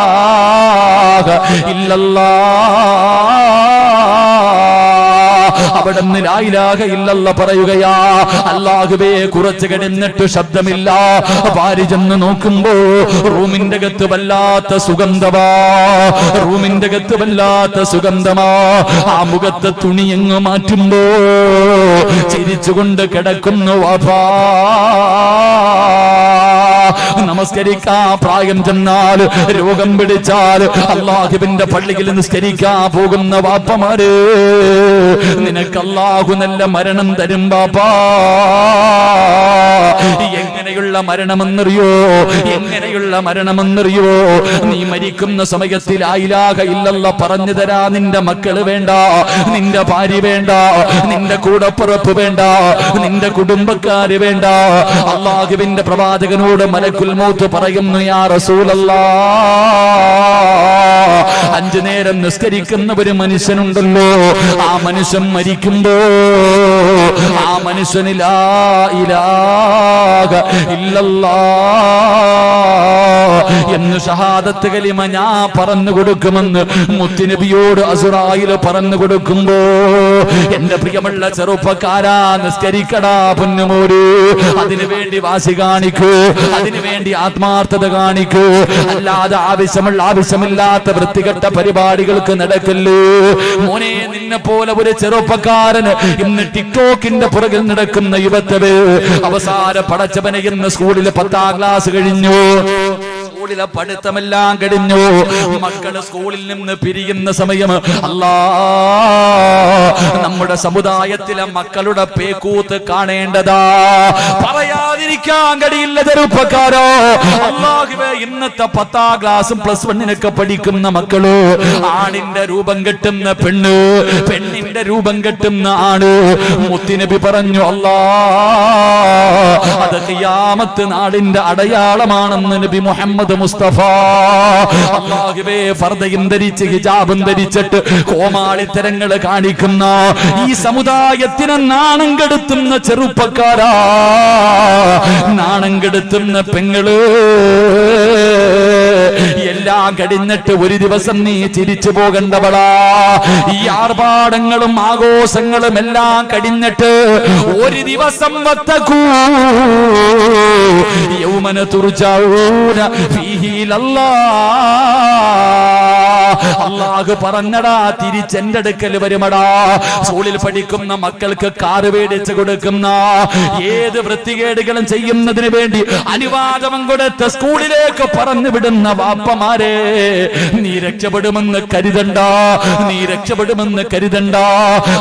ഇല്ലല്ലാഹ് അവിടുന്ന് ലാ ഇലാഹ ഇല്ലല്ലാഹ് പറയുകയാ. അല്ലാഹുവേ കുറച്ച് കഴിഞ്ഞിട്ട് ശബ്ദമില്ല. ഭാര്യ ചെന്ന് നോക്കുമ്പോ റൂമിന്റെ അകത്ത് വല്ലാത്ത സുഗന്ധമാ, റൂമിന്റെ അകത്ത് വല്ലാത്ത സുഗന്ധമാ. ആ മുഖത്തെ തുണി എങ്ങ് മാറ്റുമ്പോ ചിരിച്ചുകൊണ്ട് കിടക്കുന്നു വാപ്പാ. നമസ്കരിക്കാൻ പ്രായം ചെന്നാൽ, രോഗം പിടിച്ചാൽ അല്ലാഹുവിന്റെ പള്ളിയിൽ നിസ്കരിക്കാൻ പോകുന്ന വാപ്പമാര്, നിനക്ക് അല്ലാഹു നല്ല മരണം തരും ബാപ്പാ. എങ്ങനെയുള്ള മരണമെന്നറിയോ? എങ്ങനെയുള്ള മരണമെന്നറിയോ? നീ മരിക്കുന്ന സമയത്തിൽ ലാ ഇലാഹ ഇല്ലല്ലാഹ് പറഞ്ഞു തരാ നിന്റെ മക്കള് വേണ്ട, നിന്റെ ഭാര്യ വേണ്ട, നിന്റെ കൂടപ്പുറപ്പ് വേണ്ട, നിന്റെ കുടുംബക്കാര് വേണ്ട. അല്ലാഹുവിന്റെ പ്രവാചകനോട് മലക്കുൽ മൗത്ത് പറയുന്നു, യാ റസൂലല്ലാഹ്, 5 നേരം നിസ്കരിക്കുന്ന ഒരു മനുഷ്യനുണ്ടല്ലോ, ആ മനുഷ്യൻ മരിക്കുമ്പോ ആ മനുഷ്യന് ലാ ഇലാഹ ഇല്ലല്ലാഹ് എന്ന് ഷഹാദത്ത് കലിമ ഞാൻ പറഞ്ഞു കൊടുക്കുമെന്ന് മുത്തുനബിയോട് അസ്റായിൽ പറഞ്ഞു കൊടുക്കുമ്പോ, എന്റെ പ്രിയമുള്ള ചെറുപ്പക്കാരാ, നിസ്കരിക്കടാ പൊന്നുമോര്. അതിനു വേണ്ടി വാശി കാണിക്കൂ, അതിനു വേണ്ടി ആത്മാർത്ഥത കാണിക്കൂ. അല്ലാതെ ആവശ്യമില്ലാത്ത വൃത്തികെട്ട പരിപാടികൾക്ക് നടക്കല്ലേ മോനെ. നിന്നെ പോലെ ഒരു ചെറുപ്പക്കാരന് ഇന്ന് ടിക്ടോക്കിന്റെ പുറകിൽ നടക്കുന്ന യുവത്വേ, അവസാന പടച്ചവനെ ഇന്ന് സ്കൂളിൽ 10ാം ക്ലാസ് കഴിഞ്ഞു, സ്കൂളിലെ പഠിത്തമെല്ലാം കഴിഞ്ഞു, മക്കള് സ്കൂളിൽ നിന്ന് പിരിയുന്ന സമയം. അല്ലാ, നമ്മുടെ സമുദായത്തിലെ മക്കളുടെ പേക്കൂത്ത് കാണേണ്ടതാ, പറയാതിരിക്കാൻ കഴിയില്ല ചെറുപ്പക്കാരോ. അല്ലാഹുവേ, ഇന്നത്തെ 10ാം ക്ലാസും +1 പഠിക്കുന്ന മക്കള്, ആണിന്റെ രൂപം കെട്ടുന്ന പെണ്ണ്, പെണ്ണിന്റെ രൂപം കെട്ടുന്ന ആണ്. മുത്തുനബി പറഞ്ഞു, അല്ലാ, അത് ഖിയാമത്ത് നാളിന്റെ അടയാളമാണെന്ന് നബി മുഹമ്മദ് മുസ്തഫ. അല്ലാഹുവേ, ഫർദയും ധരിച്ച് ഹിജാബും ധരിച്ചിട്ട് കോമാളിത്തരങ്ങൾ കാണിക്കുന്ന ഈ സമുദായത്തിന് നാണം കെടുത്തുന്ന ചെറുപ്പക്കാരാ, നാണം കെടുത്തുന്ന പെങ്ങള്, എല്ലാം കഴിഞ്ഞിട്ട് ഒരു ദിവസം നീ തിരിച്ചു പോകേണ്ടവളാ. ഈ ആർഭാടങ്ങളും ആഘോഷങ്ങളും എല്ലാം കഴിഞ്ഞിട്ട് ഒരു ദിവസം വത്തക്കൂ യൗമന തുർജഊന ഫീഹി ഇലല്ലാഹ്. അല്ലാഹു പറഞ്ഞടാ, തിരിച്ചെന്റെ അടുക്കൽ വരുമടാ. സ്കൂളിൽ പഠിക്കുന്ന മക്കൾക്ക് കാറ് മേടിച്ചു കൊടുക്കുന്ന, ഏത് വൃത്തികേടുകളും ചെയ്യുന്നതിന് വേണ്ടി അനുവാദം കൊടുത്ത സ്കൂളിലേക്ക് പറഞ്ഞു വിടുന്ന വാപ്പമാരെ, നീ രക്ഷപ്പെടുമെന്ന് കരുതണ്ട, നീ രക്ഷപ്പെടുമെന്ന് കരുതണ്ട.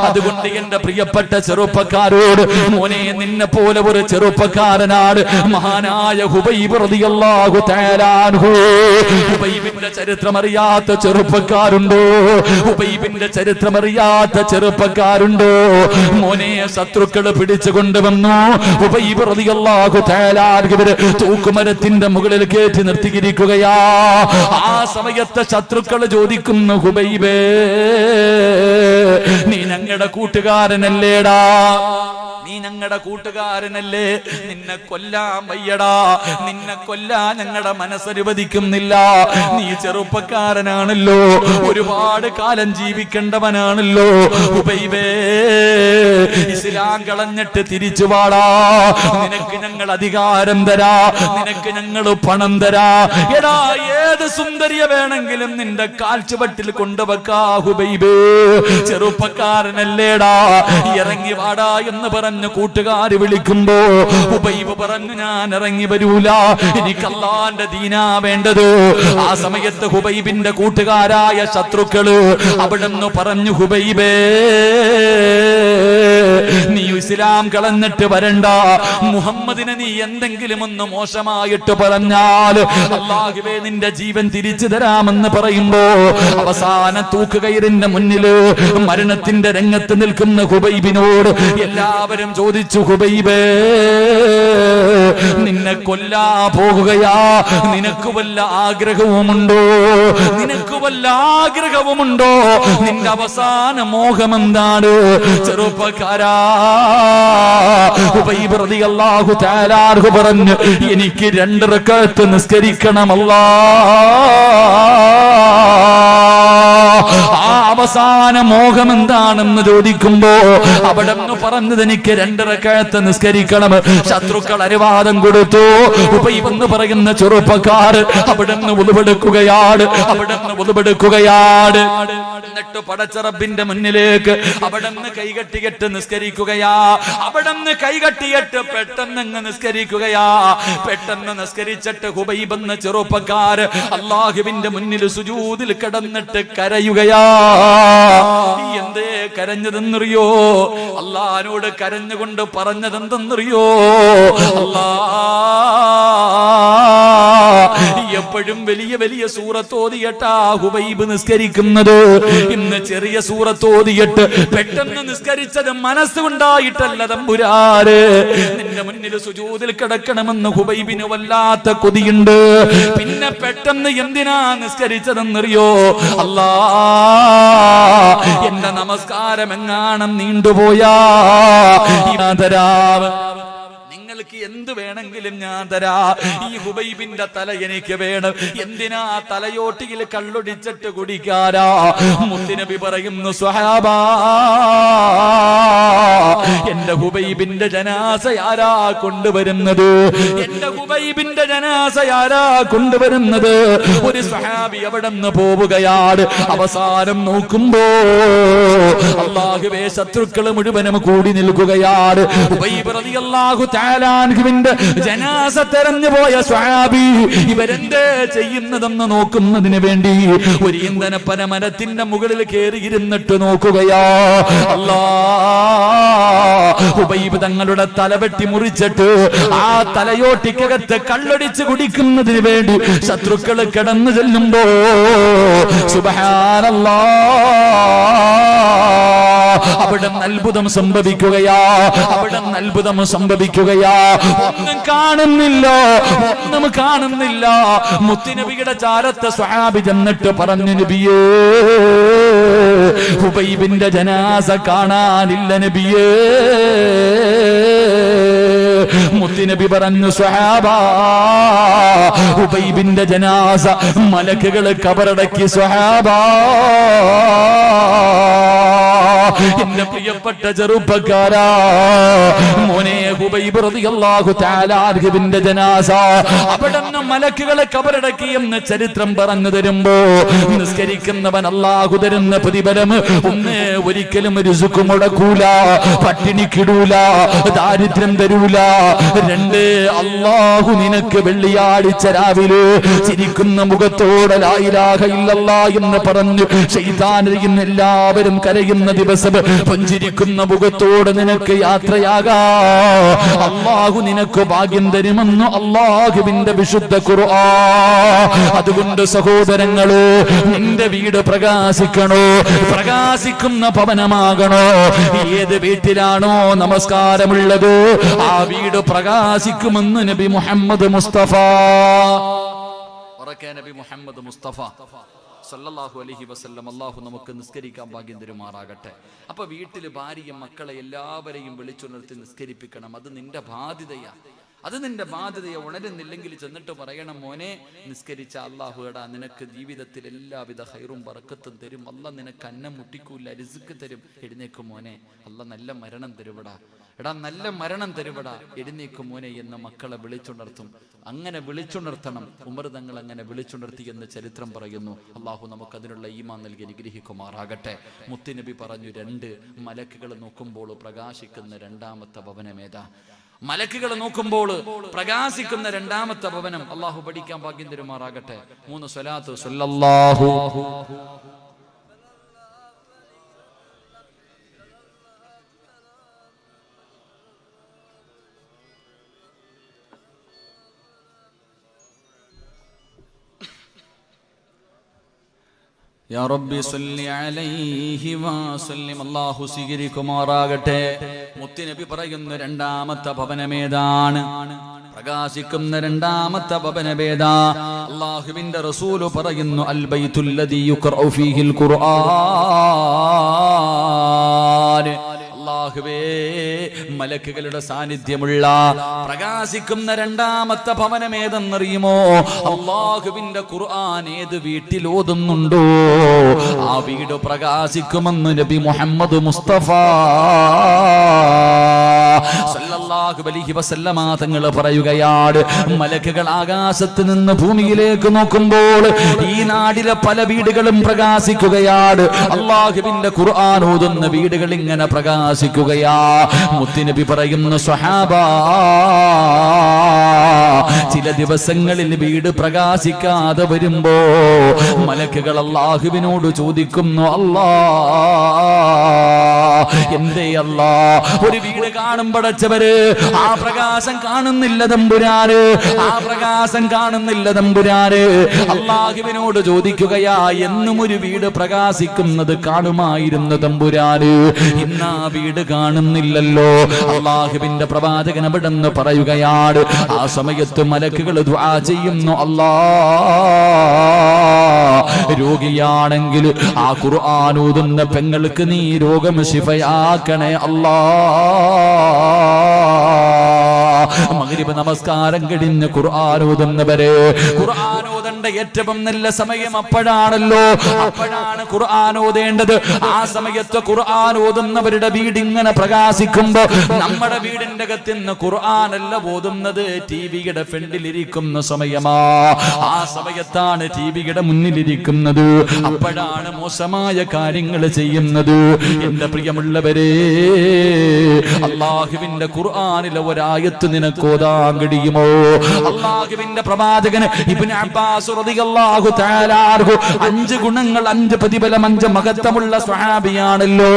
അതുകൊണ്ട് എന്റെ പ്രിയപ്പെട്ട ചെറുപ്പക്കാരോട്, മോനെ, നിന്നെ പോലെ ഒരു ചെറുപ്പക്കാരനാണ് മഹാനായ ഹുബൈബ് റളിയല്ലാഹു തആല അൻഹു. ഹുബൈബിന്റെ ചരിത്രം അറിയാത്ത ചെറുപ്പക്കാരുണ്ടോ? ഹുബൈബിന്റെ ചരിത്രം അറിയാത്ത ചെറുപ്പക്കാരുണ്ടോ? മോനെ, ശത്രുക്കൾ പിടിച്ചു കൊണ്ടുവന്നു. ഹുബൈബ് റളിയല്ലാഹു തആല അൻഹുവിനെ തൂക്കുമരത്തിന്റെ മുകളിൽ കയറ്റി നിർത്തിയിരിക്കുകയാ. ആ സമയത്ത് ശത്രുക്കൾ ചോദിക്കുന്നു, ഹുബൈബേ, നീ ഞങ്ങളുടെ കൂട്ടുകാരനല്ലേടാ, നീ ഞങ്ങളുടെ കൂട്ടുകാരനല്ലേ, നിന്നെ കൊല്ലാൻ വയ്യടാ, നിന്നെ കൊല്ലാൻ ഞങ്ങളുടെ മനസ്സനുവദിക്കുന്നില്ല. നീ ചെറുപ്പക്കാരനാണല്ലോ, ഒരുപാട് കാലം ജീവിക്കേണ്ടവനാണല്ലോ. ഹുബൈബേ, ഇസ്ലാം കളഞ്ഞിട്ട് തിരിച്ചു വാടാ, നിനക്ക് ഞങ്ങൾ അധികാരം തരാ, നിനക്ക് ഞങ്ങൾ പണം തരാ. എടാ, ഏത് സുന്ദരിയെ വേണമെങ്കിലും നിന്റെ കാൽച്ചുവട്ടിൽ കൊണ്ടുവെക്കാ ഹുബൈബേ. ചെറുപ്പക്കാരനല്ലേടാ, ഇറങ്ങി വാടാ എന്ന് പറഞ്ഞു കൂട്ടുകാര് വിളിക്കുമ്പോ ഹുബൈബ് പറഞ്ഞു, ഞാൻ ഇറങ്ങി വരൂല, എനിക്ക് അല്ലാഹുവിന്റെ ദീനാ വേണ്ടത്. ആ സമയത്ത് ഹുബൈബിന്റെ കൂട്ടുകാരായ ശത്രുക്കള് അവിടുന്ന് പറഞ്ഞു, ഹുബൈബേ, നീ ഇസ്ലാം കളഞ്ഞിട്ട് വരണ്ട, മുഹമ്മദിനെ നീ എന്തെങ്കിലും ഒന്ന് മോശമായിട്ട് പറഞ്ഞാൽ അല്ലാഹുവേ നിന്റെ ജീവൻ തിരിച്ചു തരാമെന്ന് പറയുമ്പോ, അവസാന തൂക്കുകയറിന്റെ മുന്നില് മരണത്തിന്റെ രംഗത്ത് നിൽക്കുന്ന ഹുബൈബിനോട് എല്ലാവരും ചോദിച്ചു, ഹുബൈബേ, നിന്നെ കൊല്ലാ പോകുകയാ, നിനക്ക് വല്ല ആഗ്രഹവുമുണ്ടോ? നിനക്ക് വല്ല ആഗ്രഹവുമുണ്ടോ? നിന്റെ അവസാന മോഹം എന്താണ്? ചെറുപ്പക്കാരാ, ഹുബൈബ് റളിയല്ലാഹു തആല അൻഹു പറഞ്ഞു, എനിക്ക് 2 റക്അത്ത് നിസ്കരിക്കണം അല്ലാഹ്. ആ അവസാന മോഹം എന്താണെന്ന് ചോദിക്കുമ്പോ അവിടെ നിന്ന് പറഞ്ഞത് എനിക്ക് 2 റക്അത്ത് നിസ്കരിക്കണം. ശത്രുക്കൾ അനുവാദം കൊടുത്തു. ഉബൈബ് എന്ന് പറയുന്ന ചെറുപ്പക്കാർ അവിടെ നിന്ന് ഉളുവെടുക്കുകയാണ്. എന്നിട്ട് പടച്ച റബ്ബിന്റെ മുന്നിലേക്ക് അവിടെ നിന്ന് കൈകെട്ടിയിട്ട് നിസ്കരിക്കുകയാ. അവിടെ നിന്ന് കൈകെട്ടിയിട്ട് പെട്ടെന്ന് അങ്ങ് നിസ്കരിക്കുകയാ. പെട്ടെന്ന് നിസ്കരിച്ചിട്ട് ഉബൈബ് എന്ന ചെറുപ്പക്കാർ അല്ലാഹുവിന്റെ മുന്നിൽ സുജൂദിൽ കിടന്നിട്ട് കരയുകയാ. എന്തേ കരഞ്ഞതെന്നറിയോ? അല്ലാഹുവോട് കരഞ്ഞുകൊണ്ട് പറഞ്ഞതെന്തെന്നറിയോ? അല്ലാ, എപ്പോഴും വലിയ വലിയ സൂറത്ത് ഓതിയിട്ടാ ഹുബൈബ് നിസ്കരിക്കുന്നത്. ഇന്ന് ചെറിയ സൂറത്ത് ഓതിയിട്ട് പെട്ടെന്ന് നിസ്കരിച്ചത് മനസ്സുകൊണ്ടായിട്ടല്ല തമ്പുരാന്. നിന്റെ മുന്നിൽ സുജൂദിൽ കിടക്കണമെന്ന് ഹുബൈബിന് വല്ലാത്ത കൊതിയുണ്ട്. പിന്നെ പെട്ടെന്ന് എന്തിനാ നിസ്കരിച്ചതെന്നറിയോ? അല്ലാ, എന്റെ നമസ്കാരം എങ്ങാണം നീണ്ടുപോയാ നിങ്ങൾക്ക് എന്ത് വേണമെങ്കിലും ഞാൻ തരാ. ഈ ഹുബൈബിന്റെ തല എനിക്ക് വേണം. എന്തിനാ തലയോട്ടിയിൽ കള്ളൊടിച്ചിട്ട് കുടിക്കാരാ? മുത്തുനബി പറയുന്നു, സ്വഹാബാ, എന്റെ ഹുബൈബിന്റെ ജനാസ ആരാ കൊണ്ടുവരുന്നത്? എന്റെ ഹുബൈബിന്റെ ജനാസ ആരാ കൊണ്ടുവരുന്നത്? ഒരു സ്വഹാബി അവിടെ നിന്ന് പോവുകയാണ്. അവസാനം നോക്കുമ്പോ അല്ലാഹുവേ, ശത്രുക്കൾ മുഴുവനും കൂടി നിൽക്കുകയാണ്. ഹുബൈബ് റളിയല്ലാഹു തആല ജനാസ തെരഞ്ഞു പോയ സ്വഹാബി ഇവരെന്തേ ചെയ്യുന്നതെന്ന് നോക്കുന്നതിന് വേണ്ടി ഒരു ഇന്ധനപ്പന മരത്തിന്റെ മുകളിൽ കയറിയിരുന്നിട്ട് നോക്കുകയാ. അല്ലാ, ഹുബൈബ് തങ്ങളുടെ തലവെട്ടി മുറിച്ചിട്ട് ആ തലയോട്ടിക്കകത്ത് കള്ളൊടിച്ച് കുടിക്കുന്നതിന് വേണ്ടി ശത്രുക്കൾ കിടന്നു ചെല്ലുമ്പോ സുബ്ഹാനല്ലാഹ്, അവിടെ അത്ഭുതം സംഭവിക്കുകയാ. ഒന്നും കാണുന്നില്ല. മുത്തുനബിയുടെ ചാരത്തെ സ്വഹാബി ചെന്നിട്ട് പറഞ്ഞു, നബിയേ, ഹുബൈബിന്റെ ജനാസ കാണാനില്ല നബിയേ. മുത്തുനബി പറഞ്ഞു, സ്വഹാബാ, ഹുബൈബിന്റെ ജനാസ മലക്കുകൾ കബറടക്കി. സ്വഹാബാ, എന്റെ പ്രിയപ്പെട്ട ചെറുപ്പക്കാരാ, മോനെ, ഹുബൈബ് റളിയല്ലാഹു തആല അൻഹുവിന്റെ ജനാസ അവിടുന്ന് മലക്കുകളെ കബറടക്കി എന്ന് ചരിത്രം പറഞ്ഞു തരുമ്പോ നിസ്കരിക്കുന്നവൻ അല്ലാഹു തരുന്ന പ്രതിഫലം ഒന്ന്, ഒരിക്കലും റിസ്ക് മുടക്കൂല, പട്ടിണിക്കിടൂല, ദാരിദ്ര്യം തരൂല. 2, അല്ലാഹു നിനക്ക് വെള്ളിയാഴ്ച രാവിലെ ചിരിക്കുന്ന മുഖത്തോടെ ലാ ഇലാഹ ഇല്ലല്ലാഹ് എന്ന് പറഞ്ഞു ശൈത്താനിൽ എല്ലാവരും കരയുന്ന ദിവസം പുഞ്ചിരിക്കുന്ന മുഖത്തോട് നിനക്ക് യാത്രയാകാ. അല്ലാഹു നിനക്ക് ഭാഗ്യം തരുമെന്ന് അല്ലാഹുവിന്റെ വിശുദ്ധ ഖുർആൻ. അതുകൊണ്ട് സഹോദരങ്ങളെ, നിന്റെ വീട് പ്രകാശിക്കണോ? പ്രകാശിക്കുന്ന ഭവനമാകണോ? ഏത് വീട്ടിലാണോ നമസ്കാരമുള്ളത് ആ വീട് പ്രകാശിക്കുമെന്ന് നബി മുഹമ്മദ് മുസ്തഫ. നബി മുഹമ്മദ് മുസ്തഫ സല്ലല്ലാഹു അലൈഹി വസല്ലം. അല്ലാഹു നമുക്ക് നിസ്കരിക്കാൻ ഭാഗ്യം തരുമാറാകട്ടെ. അപ്പൊ വീട്ടിൽ ഭാര്യയും മക്കളെ എല്ലാവരെയും വിളിച്ചുണർത്തി നിസ്കരിപ്പിക്കണം. അത് നിന്റെ ബാധ്യതയെ ഉണരുന്നില്ലെങ്കിൽ ചെന്നിട്ട് പറയണം, മോനെ, നിസ്കരിച്ച അല്ലാഹു എടാ നിനക്ക് ജീവിതത്തിൽ എല്ലാവിധ ഖൈറും ബറക്കത്തും തരും. അല്ലാഹ് നിനക്ക് അന്നം മുട്ടിക്കൂല, റിസ്ക് തരും. എഴുന്നേക്കും മോനെ, അല്ലാഹ് നല്ല മരണം തരുവടാ. എടാ നല്ല മരണം തരുവടാ, എഴുന്നേക്കും മോനെ എന്ന് മക്കളെ വിളിച്ചുണർത്തും. അങ്ങനെ വിളിച്ചുണർത്തണം. ഉമർ തങ്ങൾ അങ്ങനെ വിളിച്ചുണർത്തി എന്ന് ചരിത്രം പറയുന്നു. അല്ലാഹു നമുക്ക് അതിനുള്ള ഈമാൻ നൽകി അനുഗ്രഹിക്കുമാറാകട്ടെ. മുത്തുനബി പറഞ്ഞു, 2 മലക്കുകൾ നോക്കുമ്പോൾ പ്രകാശിക്കുന്ന 2ാമത്തെ ഭവനമേതാ? മലക്കുകൾ നോക്കുമ്പോൾ പ്രകാശിക്കുന്ന 2ാമത്തെ ഭവനം അല്ലാഹു പഠിക്കാൻ ഭാഗ്യം തരുമാറാകട്ടെ. 3 സ്വലാത്ത് സല്ലല്ലാഹു യാ റബ്ബി സല്ലി അലൈഹി വസല്ലം. അല്ലാഹു സ്വീകരിക്കുമാറാകട്ടെ. മുത്തുനബി പറയുന്ന 2ാമത്തെ ഭവനമേതാണ്? പ്രകാശിക്കുന്ന 2ാമത്തെ ഭവനമേതാ? അല്ലാഹുവിന്റെ റസൂൽ പറയുന്നു, അൽ ബൈത്തുൽ ലദീ യുഖറഉ ഫീഹിൽ ഖുർആൻ. അല്ലാഹുവേ, മലക്കുകളുടെ സാന്നിധ്യമുള്ള പ്രകാശിക്കുന്ന രണ്ടാമത്തെ ഭവനം ഏതെന്നറിയുമോ? അല്ലാഹുവിന്റെ ഖുർആൻ ഏത് വീട്ടിൽ ഓതുന്നുണ്ടോ ആ വീട് പ്രകാശിക്കുമെന്ന് നബി മുഹമ്മദ് മുസ്തഫ സല്ലല്ലാഹു അലൈഹി വസല്ലമ തങ്ങൾ പറയുകയാണ്, മലക്കുകൾ ആകാശത്ത് നിന്ന് ഭൂമിയിലേക്ക് നോക്കുമ്പോൾ ഈ നാടിലെ പല വീടുകളും പ്രകാശിക്കുകയാണ്. അല്ലാഹുവിന്റെ ഖുർആൻ ഓതുന്ന വീടുകൾ ഇങ്ങനെ പ്രകാശിക്കുകയാ. മുത്തുനബി പറയുന്നു, സ്വഹാബാ, ചില ദിവസങ്ങളിൽ വീട് പ്രകാശിക്കാതെ വരുമ്പോ മലക്കുകൾ അല്ലാഹുവിനോട് ചോദിക്കുന്നു, അല്ലാ, എന്തേ അല്ലാ ഒരു വീട് കാണുമ്പടച്ചവര് ആ പ്രകാശം കാണുന്നില്ല തമ്പുരാന്, ആ പ്രകാശം കാണുന്നില്ല തമ്പുരാന്. അല്ലാഹുവിനോട് ചോദിക്കുകയാ, എന്നും ഒരു വീട് പ്രകാശിക്കുന്നത് കാണുമായിരുന്നു തമ്പുരാന്, ഇന്ന് ആ വീട് കാണുന്നില്ലല്ലോ. അല്ലാഹുവിന്റെ പ്രവാചകൻ അവിടെന്ന് പറയുകയാണ്, ആ സമയത്ത് മലക്കുകൾ ദുആ ചെയ്യുന്നു, അല്ലാ, രോഗിയാണെങ്കിൽ ആ ഖുർആൻ ഓതുന്ന പെങ്ങൾക്ക് നീ രോഗം ശിഫയാക്കണേ അല്ലാ. മഗ്രിബ് നമസ്കാരം കഴിഞ്ഞ് ഖുർആൻ ഓതുന്നവരെ, ഖുർആൻ ഓതേണ്ട ഏറ്റവും നല്ല സമയം അപ്പോഴാണല്ലോ, അപ്പോഴാണ് ഖുർആൻ ഓതേണ്ടത്. ആ സമയത്ത് ഖുർആൻ ഓതുന്നവരുടെ വീട് ഇങ്ങനെ പ്രകാശിക്കുമ്പോ നമ്മുടെ വീടിന്റെ അകത്തുനിന്ന് ഖുർആനല്ല ഓതുന്നത്, ടിവിയുടെ ഫ്രണ്ടിലിരിക്കുന്ന സമയമാ. ആ സമയത്താണ് ടിവിയുടെ മുന്നിലിരിക്കുന്നത്, അപ്പോഴാണ് മോശമായ കാര്യങ്ങൾ ചെയ്യുന്നത്. എന്റെ പ്രിയമുള്ളവരെ, അല്ലാഹുവിന്റെ ഖുർആനിലെ ഒരായത്ത് നിനക്ക് ഓതാൻ കഴിയുമോ? അല്ലാഹുവിന്റെ പ്രവാചകൻ ഇബ്നു അബ്ബാസ് റളിയല്ലാഹു തആല അൻഹു 5 ഗുണങ്ങൾ 5 പ്രതിഫലം 5 മഹത്വമുള്ള സ്വഹാബിയാണല്ലോ.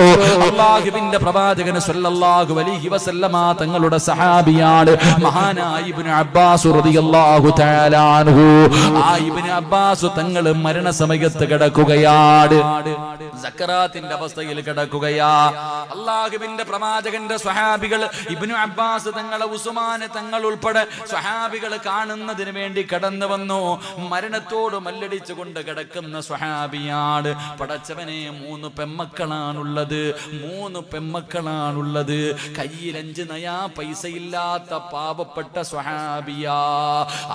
അല്ലാഹുവിന്റെ പ്രവാചകൻ സല്ലല്ലാഹു അലൈഹി വസല്ലമ തങ്ങളുടെ സഹാബിയാണ് മഹാനായ ഇബ്നു അബ്ബാസ് റളിയല്ലാഹു തആല അൻഹു. ആ ഇബ്നു അബ്ബാസ് തങ്ങൾ മരണസമയത്ത് കിടക്കുകയാണ്, സക്കറാത്തിന്റെ അവസ്ഥയിൽ കിടക്കുകയാ. അല്ലാഹുവിന്റെ പ്രവാചകന്റെ സ്വഹാബികൾ ഇബ്നു അബ്ബാസ് തങ്ങളെ, ഉസ്മാൻ തങ്ങൾ ഉൾപ്പെടെ സ്വഹാബികൾ കാണുന്നതിന് വേണ്ടി കടന്നു വന്നു. മരണത്തോട് മല്ലടിച്ചുകൊണ്ട് കിടക്കുന്ന സ്വഹാബിയാണ്. പടച്ചവനെ, 3 പെമ്മക്കളാണുള്ളത്, 3 പെമ്മക്കളാണുള്ളത്. കയ്യിൽ 5 നയാ പൈസ ഇല്ലാത്ത പാവപ്പെട്ട സ്വഹാബിയാ.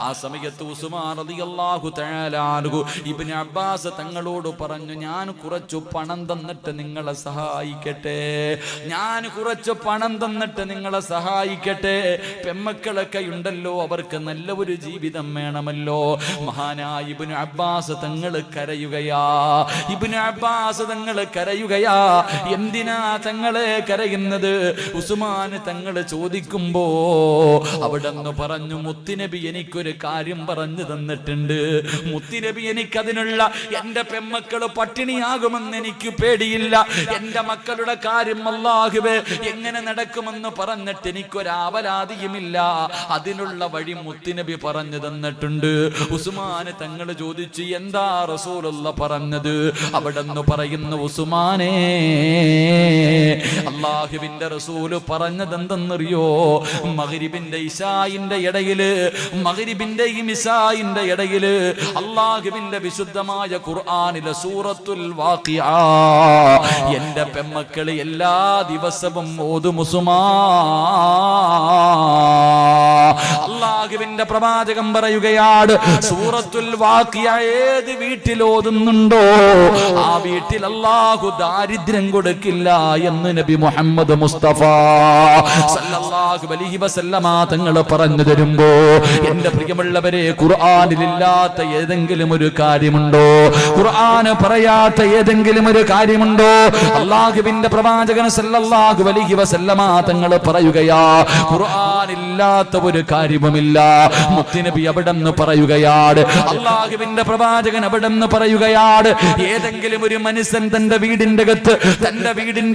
ആ സമയത്ത് ഉസ്മാൻ റളിയല്ലാഹു തആല അൻഹു ഇബ്നു അബ്ബാസ് തങ്ങളോട് പറഞ്ഞു, ഞാൻ കുറച്ചു പണം തന്നിട്ട് നിങ്ങളെ സഹായിക്കട്ടെ, ഞാൻ കുറച്ച് പണം തന്നിട്ട് നിങ്ങളെ സഹായിക്കട്ടെ. പെമ്മക്കളൊക്കെ ഉണ്ടല്ലോ, അവർക്ക് നല്ല ഒരു ജീവിതം വേണമല്ലോ. മഹാനായ ഇബ്നു അബ്ബാസ് തങ്ങൾ കരയുകയാ, ഇബ്നു അബ്ബാസ് തങ്ങൾ കരയുകയാ. എന്തിനാ തങ്ങളെ കരയുന്നത്? ഉസ്മാൻ തങ്ങൾ ചോദിക്കുമ്പോ അവിടെന്ന് പറഞ്ഞു, മുത്തുനബി എനിക്കൊരു കാര്യം പറഞ്ഞു തന്നിട്ടുണ്ട്, മുത്തുനബി എനിക്കതിനുള്ള, എന്റെ പെമ്മക്കൾ പട്ടിണിയാകുമെന്ന് എനിക്ക് പേടിയില്ല, എന്റെ മക്കളുടെ കാര്യം അല്ലാഹുവേ എങ്ങനെ നടക്കുമെന്ന് പറഞ്ഞിട്ട് എനിക്കൊരാവലാതിയുമില്ല, അതിനുള്ള വഴി മുത്തുനബി പറഞ്ഞു തന്നിട്ടുണ്ട്. ഉസ്മാൻ തങ്ങൾ ചോദിച്ചു, എന്താ റസൂലുള്ള പറഞ്ഞത്? അവിടെന്ന് പറയുന്നു, ഉസ്മാനേ, അല്ലാഹുവിന്റെ റസൂല് പറഞ്ഞത് എന്തെന്നറിയോ? മഗ്രിബിന്റെ ഇശായിന്റെ ഇടയില്, മഗ്രിബിന്റെയും ഇശായിന്റെ ഇടയില് അല്ലാഹുവിന്റെ വിശുദ്ധമായ ഖുർആനിലെ സൂറത്തുൽ വാഖിഅ എന്റെ പെമ്മക്കള് എല്ലാ ദിവസവും ഓതും ഉസ്മാൻ. അല്ലാഹുവിന്റെ പ്രവാചകൻ പറയുകയാണ്, സൂറത്തുൽ വാഖിഅ ഏത് വീട്ടിൽ ഓതുന്നുണ്ടോ ആ വീട്ടിൽ അല്ലാഹു ദാരിദ്ര്യം കൊടുക്കില്ല എന്ന് നബി മുഹമ്മദ് മുസ്തഫ സല്ലല്ലാഹു അലൈഹി വസല്ലമ തങ്ങൾ പറഞ്ഞു തരുമ്പോ, എന്റെ പ്രിയമുള്ളവരെ, ഖുർആനിലില്ലാത്ത ഏതെങ്കിലും ഒരു കാര്യമുണ്ടോ? ഖുർആന് പറയാത്ത ഏതെങ്കിലും ഒരു കാര്യമുണ്ടോ? അല്ലാഹുവിന്റെ പ്രവാചകൻ സല്ലല്ലാഹു അലൈഹി വസല്ലമ തങ്ങൾ പറയുകയാ, ഖുർആനില്ലാത്ത ഒരു കാര്യവുമില്ല. മുത്തുനബി അവിടെന്ന് പറയുകയാണ്, അല്ലാഹുവിന്റെ പ്രവാചകൻ അവിടെന്ന് പറയുകയാണ്, ഏതെങ്കിലും ഒരു മനുഷ്യൻ തന്റെ വീടിന്റെ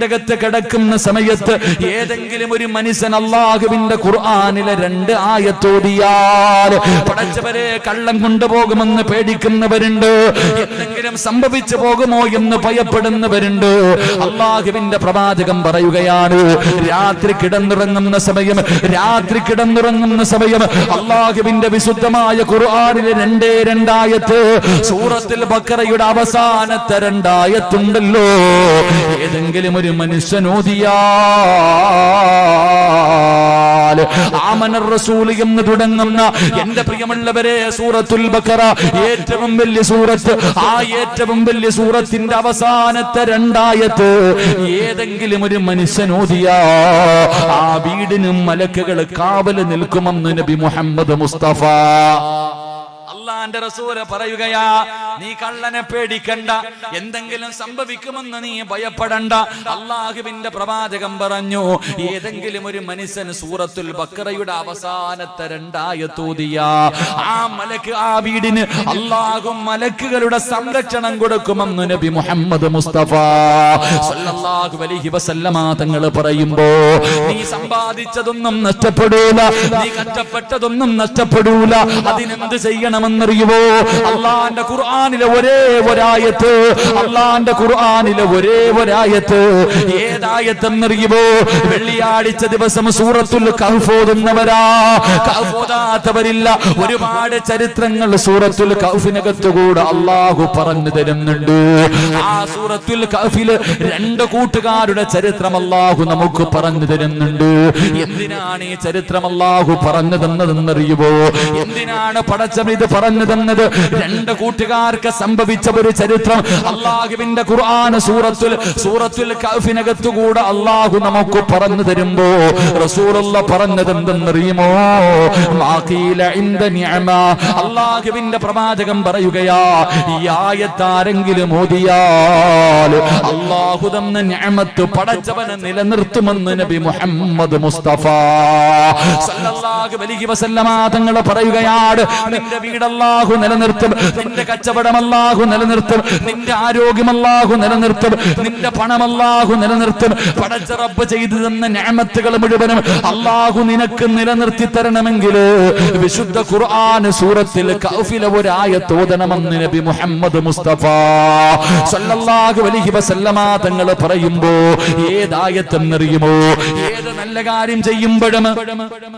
അകത്ത് കിടക്കുന്ന സമയത്ത് ഏതെങ്കിലും ഒരു മനുഷ്യൻ അല്ലാഹുവിന്റെ ഖുർആനിലെ 2 ആയത്ത് ഓതിയാൽ പടച്ചവരെ കള്ളം കൊണ്ടുപോകുമെന്ന് പേടിക്കുന്നവരുണ്ട്, എന്തെങ്കിലും സംഭവിച്ചു പോകുമോ എന്ന് ഭയപ്പെടുന്നവരുണ്ട്. അല്ലാഹുവിന്റെ പ്രവാചകൻ പറയുകയാണ്, രാത്രി കിടന്നുറങ്ങുന്ന സമയം അല്ലാഹുവിന്റെ വിശുദ്ധമായ ഖുർആനിലെ 2 ആയത്ത്, സൂറത്തുൽ ബഖറയുടെ അവസാനത്തെ 2 ആയത്തുണ്ടല്ലോ, ഏതെങ്കിലും ഒരു മനുഷ്യൻ ഓതിയാൽ ആമനർ റസൂൽ എന്ന് തുടങ്ങുന്ന എന്റെ പ്രിയമുള്ളവരെ സൂറത്തുൽ ബഖറ ഏറ്റവും വലിയ സൂറത്ത്, ആ ഏറ്റവും വലിയ സൂറത്തിന്റെ അവസാനത്തെ 2 ആയത്ത് ഏതെങ്കിലും ഒരു മനുഷ്യൻ ഓതിയാ ആ വീടിനും മലക്കുകൾ കാവൽ നിൽക്കുമെന്ന് നബി മുഹമ്മദ് മുസ്തഫ. അല്ലാഹുവിന്റെ റസൂൽ പറയുകയാ, നീ കള്ളനെ പേടിക്കണ്ട, എന്തെങ്കിലും സംഭവിക്കുമെന്ന് നീ ഭയപ്പെടണ്ട. അല്ലാഹുവിന്റെ പ്രവാചകൻ പറഞ്ഞു, ഏതെങ്കിലും ഒരു മനുഷ്യൻ സൂറത്തുൽ ബഖറയുടെ അവസാനത്തെ 2 ആയത്ത് ഓതിയാ ആ മലക്ക് ആ വീടിന് അല്ലാഹു മലക്കുകളുടെ സംരക്ഷണം കൊടുക്കുമെന്ന് നബി മുഹമ്മദ് മുസ്തഫ സല്ലല്ലാഹു അലൈഹി വസല്ലമ തങ്ങൾ പറയുമ്പോ, നീ സമ്പാദിച്ചതൊന്നും നഷ്ടപ്പെടൂല, നീ കഷ്ടപ്പെട്ടതൊന്നും നഷ്ടപ്പെടൂല. അതിനെന്ത് ചെയ്യണമെന്നറിയുമോ? അല്ലാഹുവിന്റെ ഖുർആനിലെ ഒരേ ഒരായത്ത്, അല്ലാഹുവിന്റെ ഖുർആനിലെ ഒരേ ഒരായത്ത്, ഏതായത്തെന്നറിയുമോ? വെള്ളിയാഴ്ച ദിവസം സൂറത്തുൽ കഹ്ഫ് ഓതുന്നവരാ, കഹ്ഫ് ഓതാത്തവരില്ല. ഒരുപാട് ചരിത്രങ്ങൾ സൂറത്തുൽ കഹ്ഫിനകത്തുകൂടെ അല്ലാഹു പറഞ്ഞു തരുന്നുണ്ട്. ആ സൂറത്തുൽ കഹ്ഫിൽ 2 കൂട്ടുകാരുടെ ചരിത്രം അല്ലാഹു നമുക്ക് പറഞ്ഞു തരുന്നുണ്ട്. എന്തിനാണ് ഈ ചരിത്രം അല്ലാഹു പറഞ്ഞു തന്നതെന്നറിയുമോ? എന്തിനാണ് പടച്ചവൻ ഇത് പറഞ്ഞു തന്നത്? 2 കൂട്ടുകാർക്ക് സംഭവിച്ച ഒരു ചരിത്രം അല്ലാഹുവിന്റെ ഖുർആൻ സൂറത്തുൽ കഹ്ഫിനകത്തുകൂടെ അല്ലാഹു നമുക്ക് പറഞ്ഞു തരുമ്പോ റസൂലുള്ളാഹി പറഞ്ഞത് എന്തെന്നറിയുമോ? മാഖീല ഇൻദ നിഅമ. അല്ലാഹുവിന്റെ പ്രവാചകൻ പറയുകയാ, ഈ ആയത്ത് ആരെങ്കിലും ഓതിയാൽ അല്ലാഹു തന്ന നിഅമത്ത് പടച്ചവനെ നിലനിർത്തുമെന്ന് നബി മുഹമ്മദ് മുസ്തഫ സല്ലല്ലാഹു അലൈഹി വസല്ലമ തങ്ങൾ പറയുകയാണ്, നിന്റെ വീട് അല്ലാഹു നിലനിർത്തും, നിന്റെ കച്ചവടം അല്ലാഹു നിലനിർത്തും, നിന്റെ ആരോഗ്യം അല്ലാഹു നിലനിർത്തും, നിന്റെ പണം അല്ലാഹു നിലനിർത്തും. പടച്ച റബ്ബ് ചെയ്തു തന്ന നിഅമത്തുകൾ മുഴുവനും അല്ലാഹു നിനക്ക് നിലനിർത്തി തരണമെങ്കിൽ വിശുദ്ധ ഖുർആൻ സൂറത്തുൽ കഹ്ഫിലെ ഒരു ആയത്ത് ഓതണമെന്ന് നബി മുഹമ്മദ് മുസ്തഫ സല്ലല്ലാഹു അലൈഹി വസല്ലമ തങ്ങൾ പറയുമ്പോ, ഏതായത്തെന്നറിയുമോ? ഏത് നല്ല കാര്യം ചെയ്യുമ്പോഴും,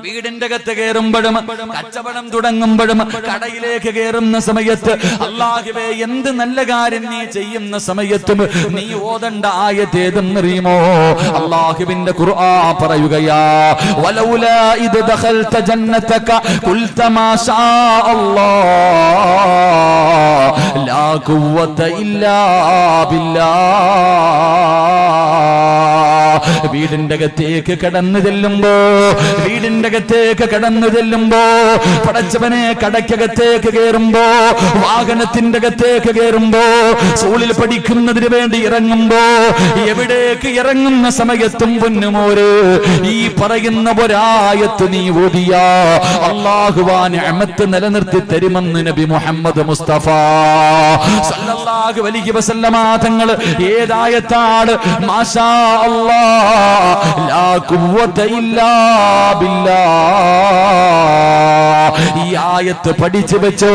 വീടിന്റെ അകത്ത് കയറുമ്പോഴും, കച്ചവടം തുടങ്ങുമ്പോഴും, കടയിലേക്ക് കയറുന്ന സമയത്ത്, അല്ലാഹുവേ എന്ത് നല്ല കാര്യം നീ ചെയ്യുന്ന സമയത്തും നീ ഓതണ്ട ആയത്ത് ഏതെന്നറിയുമോ? അല്ലാഹുവിന്റെ ഖുർആൻ പറയുകയാ, വലൗലാ ഇദ് ദഖൽത ജന്നതക ഖുൽത മാ ശാ അല്ലാഹ് ലാ ഖുവത ഇല്ലാ ബില്ലാഹ്. വീടിന്റെ അകത്തേക്ക് കടന്നു ചെല്ലുമ്പോ, പടച്ചവനെ കടക്കകത്തേക്ക് കയറുമ്പോ, വാഹനത്തിന്റെ അകത്തേക്ക് കയറുമ്പോ, സ്കൂളിൽ പഠിക്കുന്നതിന് വേണ്ടി ഇറങ്ങുമ്പോ, എവിടേക്ക് ഇറങ്ങുന്ന സമയത്തും പൊന്നുമോര് ഈ പറയുന്ന ഒരായത്ത് നീ ഓതിയാ അല്ലാഹുവാ നിഅമത്ത് നിലനിർത്തി തരുമെന്ന് നബി മുഹമ്മദ് മുസ്തഫ സല്ലല്ലാഹു അലൈഹി വസല്ലമ തങ്ങൾ ഏതായത്താണ്? മാഷാ അല്ലാഹ് ലാ ഖുവത ഇല്ലാ ബില്ലാഹ്. ഈ ആയത്ത് പഠിച്ചു വെച്ചോ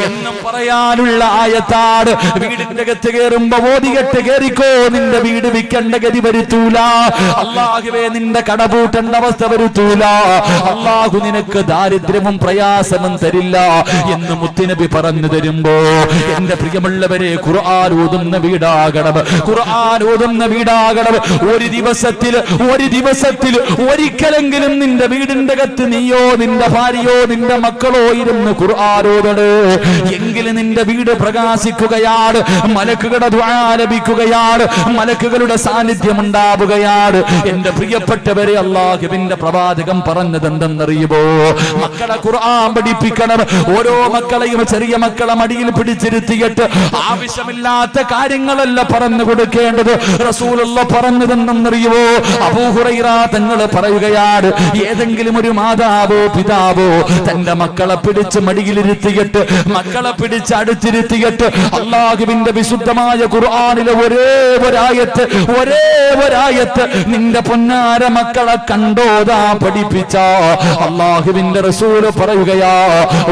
എന്നും പറയാനുള്ള ആയത്താണ്. വീടിന്റെ അകത്ത് കയറുമ്പോ ഓതികെട്ട് കയറിക്കോ, നിന്റെ വീട് വിൽക്കേണ്ട ഗതി വരുത്തൂല. അല്ലാഹുവേ നിന്റെ കടപൂട്ടേണ്ട അവസ്ഥ വരുത്തൂല. അല്ലാഹു നിനക്ക് ദാരിദ്ര്യവും പ്രയാസവും തരില്ല എന്ന് മുത്തുനബി പറഞ്ഞു തരുമ്പോ, എന്റെ പ്രിയമുള്ളവരെ, ഖുർആൻ ഓതുന്ന വീടാകണം, ഖുർആൻ ഓതുന്ന വീടാകണം. ഒരു ദിവസത്തിൽ ഒരിക്കലെങ്കിലും നിന്റെ വീടിന്റെ അകത്ത് നീയോ നിന്റെ ഭാര്യയോ നിന്റെ മക്കളോ ഇരുന്ന് ഖുർആൻ ഓതണേ. എങ്കിലും നിന്റെ വീട് പ്രകാശിക്കുകയാണ്, മലക്കുകളുടെ ദുആ ലഭിക്കുകയാണ്, മലക്കുകളുടെ സാന്നിധ്യം ഉണ്ടാവുകയാണ്. എന്റെ പ്രിയപ്പെട്ടവരെ, അല്ലാഹുവിന്റെ പ്രവാചകൻ പറഞ്ഞത് എന്തെന്നറിയുമോ? മക്കളെ ഖുർആൻ പഠിപ്പിക്കണം. ഓരോ മക്കളെയും ചെറിയ മക്കളെ മടിയിൽ പിടിച്ചിരുത്തിയിട്ട് ആവശ്യമില്ലാത്ത കാര്യങ്ങളല്ല പറഞ്ഞു കൊടുക്കേണ്ടത്. റസൂലുള്ളാഹി പറഞ്ഞതെന്തെന്നറിയുമോ? അബൂ ഹുറൈറ തങ്ങൾ പറയുകയാണ്, ഏതെങ്കിലും ഒരു മാതാവോ പിതാവോ തന്റെ മക്കളെ പിടിച്ച് മടിയിലിരുത്തിയിട്ട്, മക്കളെ പിടിച്ച് അടുത്തിരുത്തിയിട്ട് അല്ലാഹുവിന്റെ വിശുദ്ധമായ ഖുർആനിലെ ഒരേ ഒരായത്ത് നിന്റെ പൊന്നാര മക്കളെ കണ്ടോതാ പഠിപ്പിച്ച അല്ലാഹുവിന്റെ റസൂല് പറയുകയാ,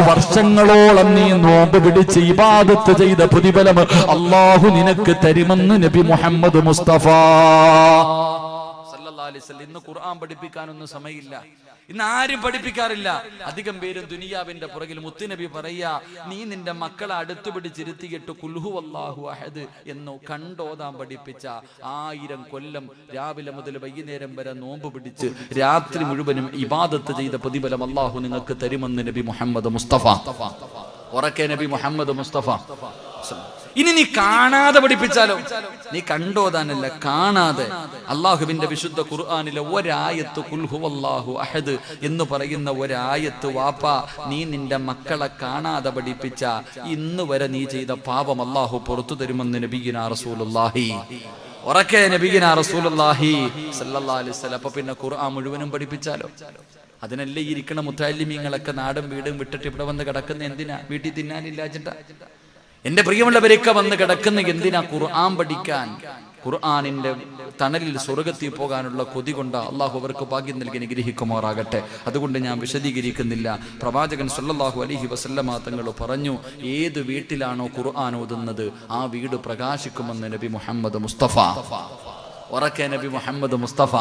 വർഷങ്ങളോളം നീ നോമ്പ് പിടിച്ച് ഇബാദത്ത് ചെയ്ത പ്രതിഫലം അല്ലാഹു നിനക്ക് തരുമെന്ന് നബി മുഹമ്മദ് മുസ്തഫ സല്ലല്ലാഹു അലൈഹി വസല്ലം. ഇന്ന് ഖുർആൻ പഠിപ്പിക്കാനൊന്നും സമയമില്ല. ഇന്ന് ആരും പഠിപ്പിക്കാറില്ല. അധികം പേരും ദുനിയാവിന്റെ പുറകിൽ. മുത്തുനബി പറയാ, നീ നിന്റെ മക്കളെ അടുത്തു പിടിച്ചിരുത്തിയിട്ട് ഖുൽഹു വല്ലാഹു അഹദ് എന്നോ കണ്ടോതാൻ പഠിപ്പിച്ച 1000 കൊല്ലം രാവിലെ മുതൽ വൈകുന്നേരം വരെ നോമ്പ് പിടിച്ച് രാത്രി മുഴുവനും ഇബാദത്ത് ചെയ്ത പ്രതിഫലം അല്ലാഹു നിങ്ങൾക്ക് തരുമെന്ന് നബി മുഹമ്മദ് മുസ്തഫ. ഉറക്കെ നബി മുഹമ്മദ് മുസ്തഫ. ഇനി നീ കാണാതെ പഠിപ്പിച്ചാലോ? നീ കണ്ടോതാനല്ല, കാണാതെ. അള്ളാഹുവിന്റെ വിശുദ്ധ ഖുർആനിലെ ഒരായത്ത് ഖുൽ ഹുവല്ലാഹു അഹദ് എന്ന് പറയുന്ന ഒരായത്ത് വാപ്പ നീ നിന്റെ മക്കളെ കാണാതെ പഠിപ്പിച്ച ഇന്ന് വരെ നീ ചെയ്ത പാപം അള്ളാഹു പുറത്തു തരുമെന്ന് നബിയിനാ റസൂലുള്ളാഹി. ഉറക്കെ നബിയിനാ റസൂലുള്ളാഹി സല്ലല്ലാഹു അലൈഹി വസല്ലം. അപ്പൊ പിന്നെ ഖുർആൻ മുഴുവനും പഠിപ്പിച്ചാലോ? അതിനല്ലേ ഇരിക്കണ മുത്തഅല്ലിമീങ്ങളൊക്കെ നാടും വീടും വിട്ടിട്ട് ഇവിടെ വന്ന് കിടക്കുന്ന എന്തിനാ? വീട്ടിൽ തിന്നാനില്ലാച്ചിട്ടാ. എന്റെ പ്രിയമുള്ളവരൊക്കെ വന്ന് കിടക്കുന്ന എന്തിനാ? ഖുർആൻ പഠിക്കാൻ. ഖുർആനിന്റെ തണലിൽ സ്വർഗത്തിൽ പോകാനുള്ള കൊതി കൊണ്ട് അള്ളാഹു അവർക്ക് ഭാഗ്യം നൽകി അനുഗ്രഹിക്കുമാറാകട്ടെ. അതുകൊണ്ട് ഞാൻ വിശദീകരിക്കുന്നില്ല. പ്രവാചകൻ സല്ലല്ലാഹു അലൈഹി വസല്ലമ തങ്ങൾ പറഞ്ഞു, ഏത് വീട്ടിലാണോ ഖുർആൻ ഓതുന്നത് ആ വീട് പ്രകാശിക്കുമെന്ന് നബി മുഹമ്മദ് മുസ്തഫ. ഉറക്കെ നബി മുഹമ്മദ് മുസ്തഫ.